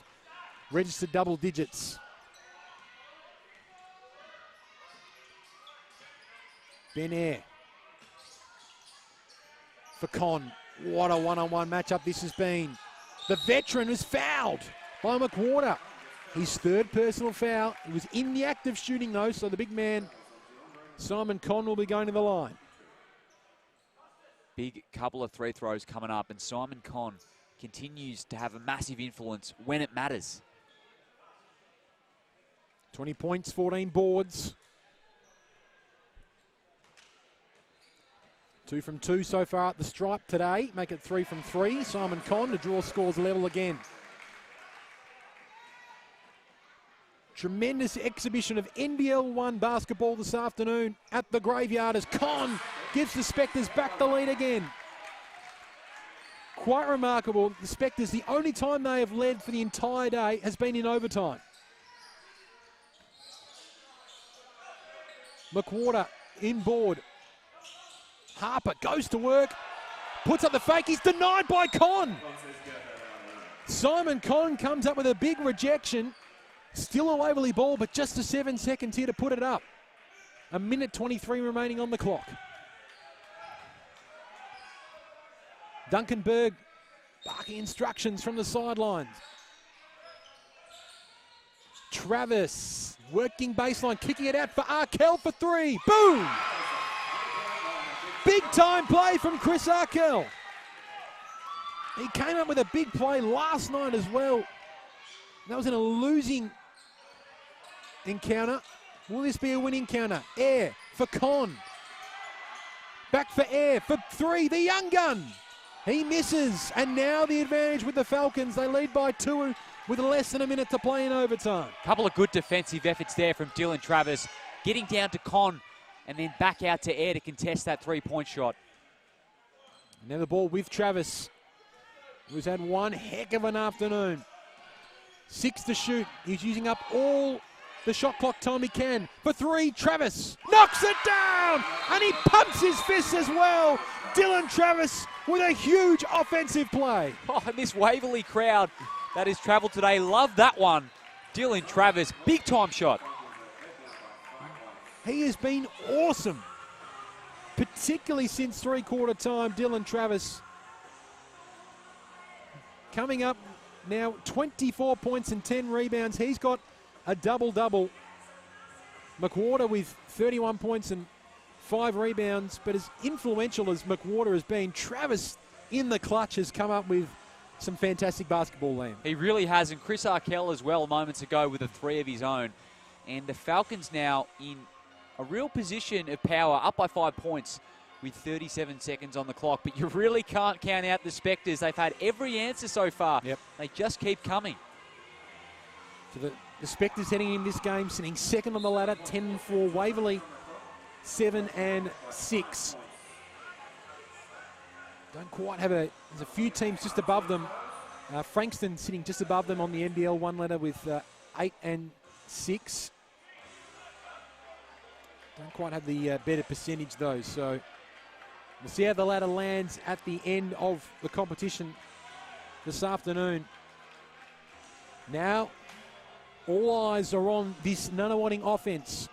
registered double digits. Ben Air. For Con. What a one-on-one matchup this has been. The veteran was fouled by McWhorter. His third personal foul. He was in the act of shooting though, so the big man, Simon Con, will be going to the line. Big couple of free throws coming up, and Simon Con continues to have a massive influence when it matters. 20 points, 14 boards. 2 from 2 so far at the stripe today. Make it 3 from 3. Simon Con to draw scores level again. Tremendous exhibition of NBL1 basketball this afternoon at the graveyard as Con gives the Spectres back the lead again. Quite remarkable. The Spectres, the only time they have led for the entire day has been in overtime. McWhorter inboard. Harper goes to work, puts up the fake. He's denied by Con. Simon Con comes up with a big rejection. Still a Waverley ball, but just a 7 seconds here to put it up. 1:23 remaining on the clock. Duncan Berg barking instructions from the sidelines. Travis working baseline, kicking it out for Arkell for 3. Boom! Big time play from Chris Arkell. He came up with a big play last night as well. That was in a losing encounter. Will this be a winning counter? Air for Con. Back for Air for 3. The young gun. He misses. And now the advantage with the Falcons. They lead by 2 with less than a minute to play in overtime. Couple of good defensive efforts there from Dylan Travis. Getting down to Con and then back out to Air to contest that 3-point shot. Now the ball with Travis, who's had one heck of an afternoon. 6 to shoot. He's using up all the shot clock time he can. For 3, Travis knocks it down, and he pumps his fists as well. Dylan Travis with a huge offensive play. Oh, and this Waverley crowd that has travelled today, love that one. Dylan Travis, big time shot. He has been awesome, particularly since three-quarter time. Dylan Travis coming up now 24 points and 10 rebounds. He's got a double-double. McWhorter with 31 points and 5 rebounds, but as influential as McWhorter has been, Travis in the clutch has come up with some fantastic basketball, Liam. He really has, and Chris Arkell as well moments ago with a 3 of his own. And the Falcons now in a real position of power, up by 5 points with 37 seconds on the clock. But you really can't count out the Spectres. They've had every answer so far. Yep. They just keep coming. So the Spectres heading in this game, sitting second on the ladder, 10-4. Waverley, 7-6. Don't quite have there's a few teams just above them. Frankston sitting just above them on the NBL1 ladder with 8-6. Don't quite have the better percentage though, so we'll see how the ladder lands at the end of the competition this afternoon. Now, all eyes are on this Nunawading offense.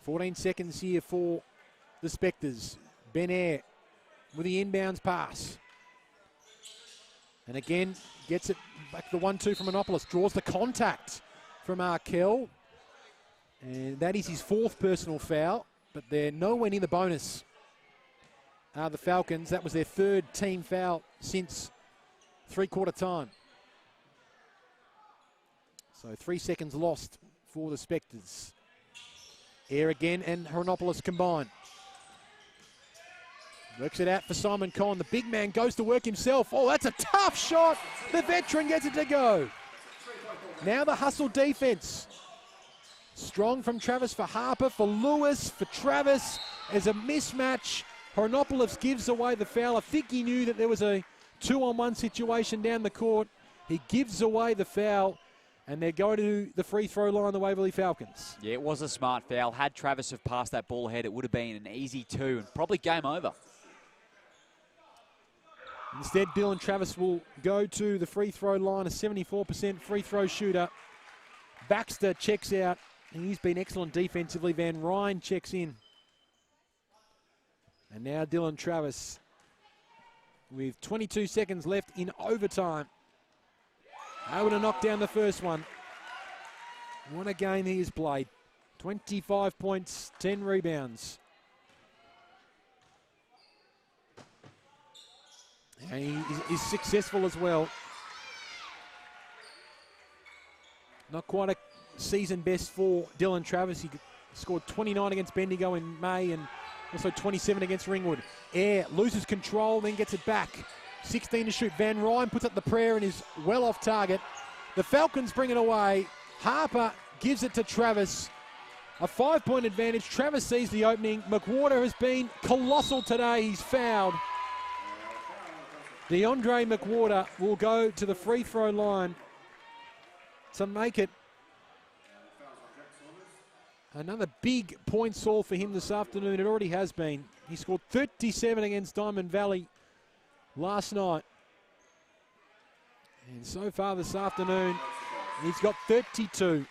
"14 seconds here for the Spectres. Ben Eyre with the inbounds pass. And again, gets it back to the 1-2 from Monopolis. Draws the contact from Arkell. And that is his 4th personal foul, but they're nowhere near the bonus. The Falcons, that was their 3rd team foul since three-quarter time. So 3 seconds lost for the Spectres. Eyre again and Hronopoulos combined. Works it out for Simon Conn. The big man goes to work himself. Oh, that's a tough shot. The veteran gets it to go. Now the hustle defense. Strong from Travis for Harper, for Lewis, for Travis. There's a mismatch. Hronopoulos gives away the foul. I think he knew that there was a 2-on-1 situation down the court. He gives away the foul, and they're going to the free throw line, the Waverley Falcons. Yeah, it was a smart foul. Had Travis have passed that ball ahead, it would have been an easy 2 and probably game over. Instead, Dylan Travis will go to the free throw line, a 74% free throw shooter. Baxter checks out, and he's been excellent defensively. Van Ryn checks in. And now Dylan Travis with 22 seconds left in overtime. Able to knock down the first one. What a game he has played. 25 points, 10 rebounds. And he is successful as well. Not quite a season best for Dylan Travis. He scored 29 against Bendigo in May and also 27 against Ringwood. Eyre loses control, then gets it back. 16 to shoot. Van Ryn puts up the prayer and is well off target. The Falcons bring it away. Harper gives it to Travis. A 5-point advantage. Travis sees the opening. McWhorter has been colossal today. He's fouled. DeAndre McWhorter will go to the free throw line to make it another big points haul for him this afternoon. It already has been. He scored 37 against Diamond Valley last night. And so far this afternoon, he's got 32.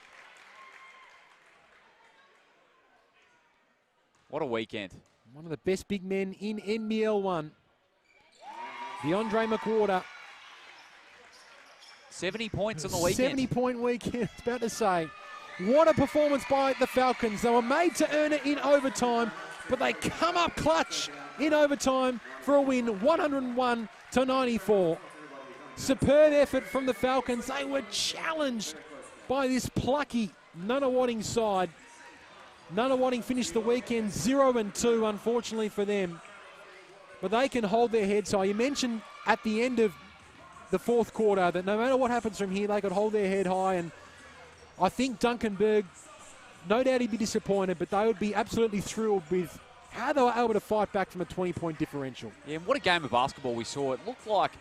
What a weekend. One of the best big men in NBL1. DeAndre McWhorter. 70 points on the weekend. 70-point weekend, I was about to say. What a performance by the Falcons. They were made to earn it in overtime, but they come up clutch in overtime for a win, 101-94. Superb effort from the Falcons. They were challenged by this plucky Nunawading side. Nunawading finished the weekend 0-2, unfortunately for them. But they can hold their heads high. You mentioned at the end of the 4th quarter that no matter what happens from here, they could hold their head high. And I think Duncanberg, no doubt he'd be disappointed, but they would be absolutely thrilled with how they were able to fight back from a 20-point differential. Yeah, and what a game of basketball we saw. It looked like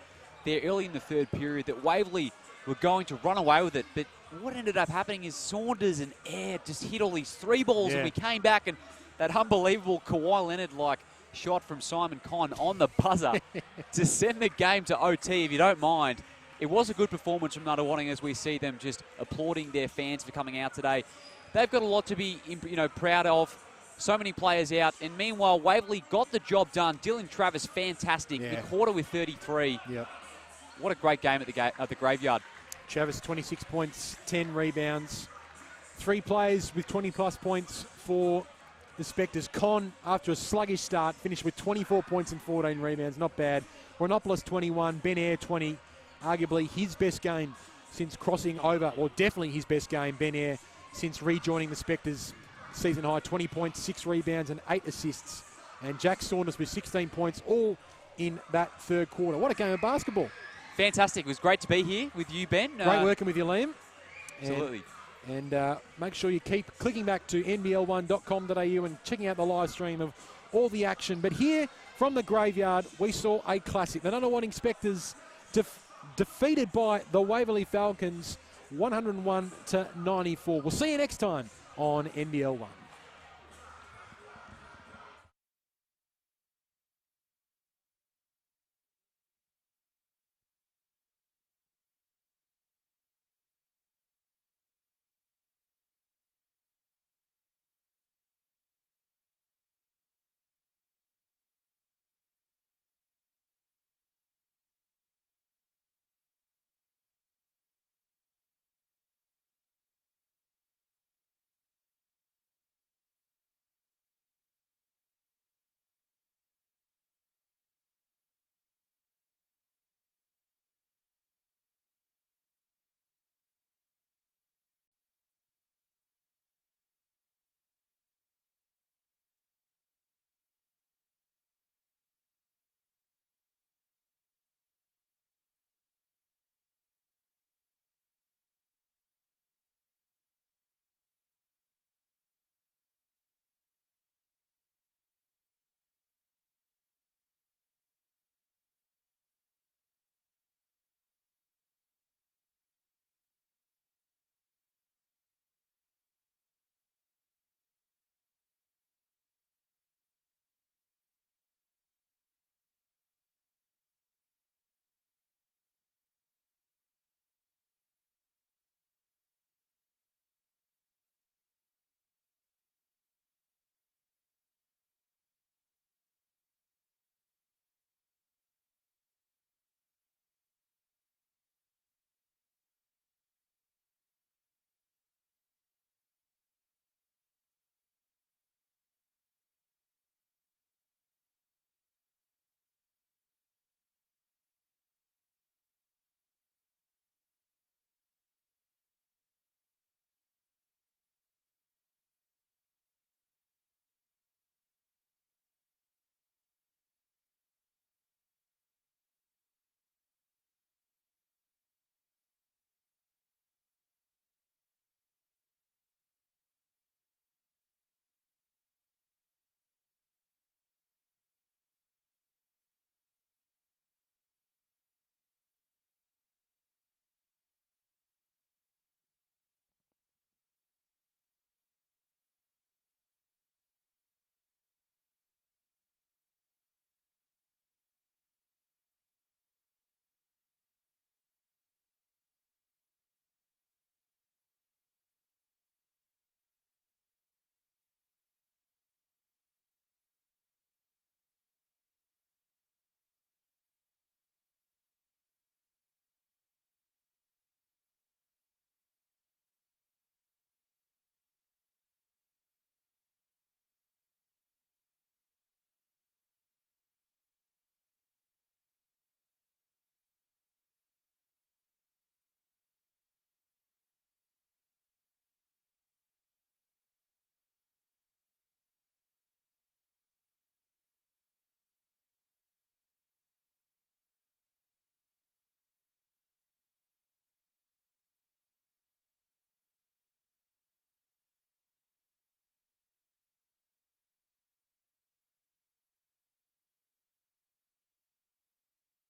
there early in the 3rd period that Waverley were going to run away with it, but what ended up happening is Saunders and Eyre just hit all these 3 balls, and we came back and that unbelievable Kawhi Leonard-like shot from Simon Conn on the buzzer to send the game to OT, if you don't mind. It was a good performance from Nunawading as we see them just applauding their fans for coming out today. They've got a lot to be proud of. So many players out. And meanwhile, Waverley got the job done. Dylan Travis, fantastic. Yeah. McWhorter with 33. Yep. What a great game at the Graveyard. Travis, 26 points, 10 rebounds. 3 players with 20-plus points for the Spectres. Con, after a sluggish start, finished with 24 points and 14 rebounds. Not bad. Renopolis 21, Ben Air 20. Arguably his best game since crossing over, or definitely his best game, Ben Air, since rejoining the Spectres. Season high, 20 points, 6 rebounds and 8 assists. And Jack Saunders with 16 points, all in that third quarter. What a game of basketball. Fantastic. It was great to be here with you, Ben. Great working with you, Liam. Absolutely. And make sure you keep clicking back to NBL1.com.au and checking out the live stream of all the action. But here from the graveyard, we saw a classic. The Nunawading Spectres defeated by the Waverley Falcons 101-94. We'll see you next time on NBL1.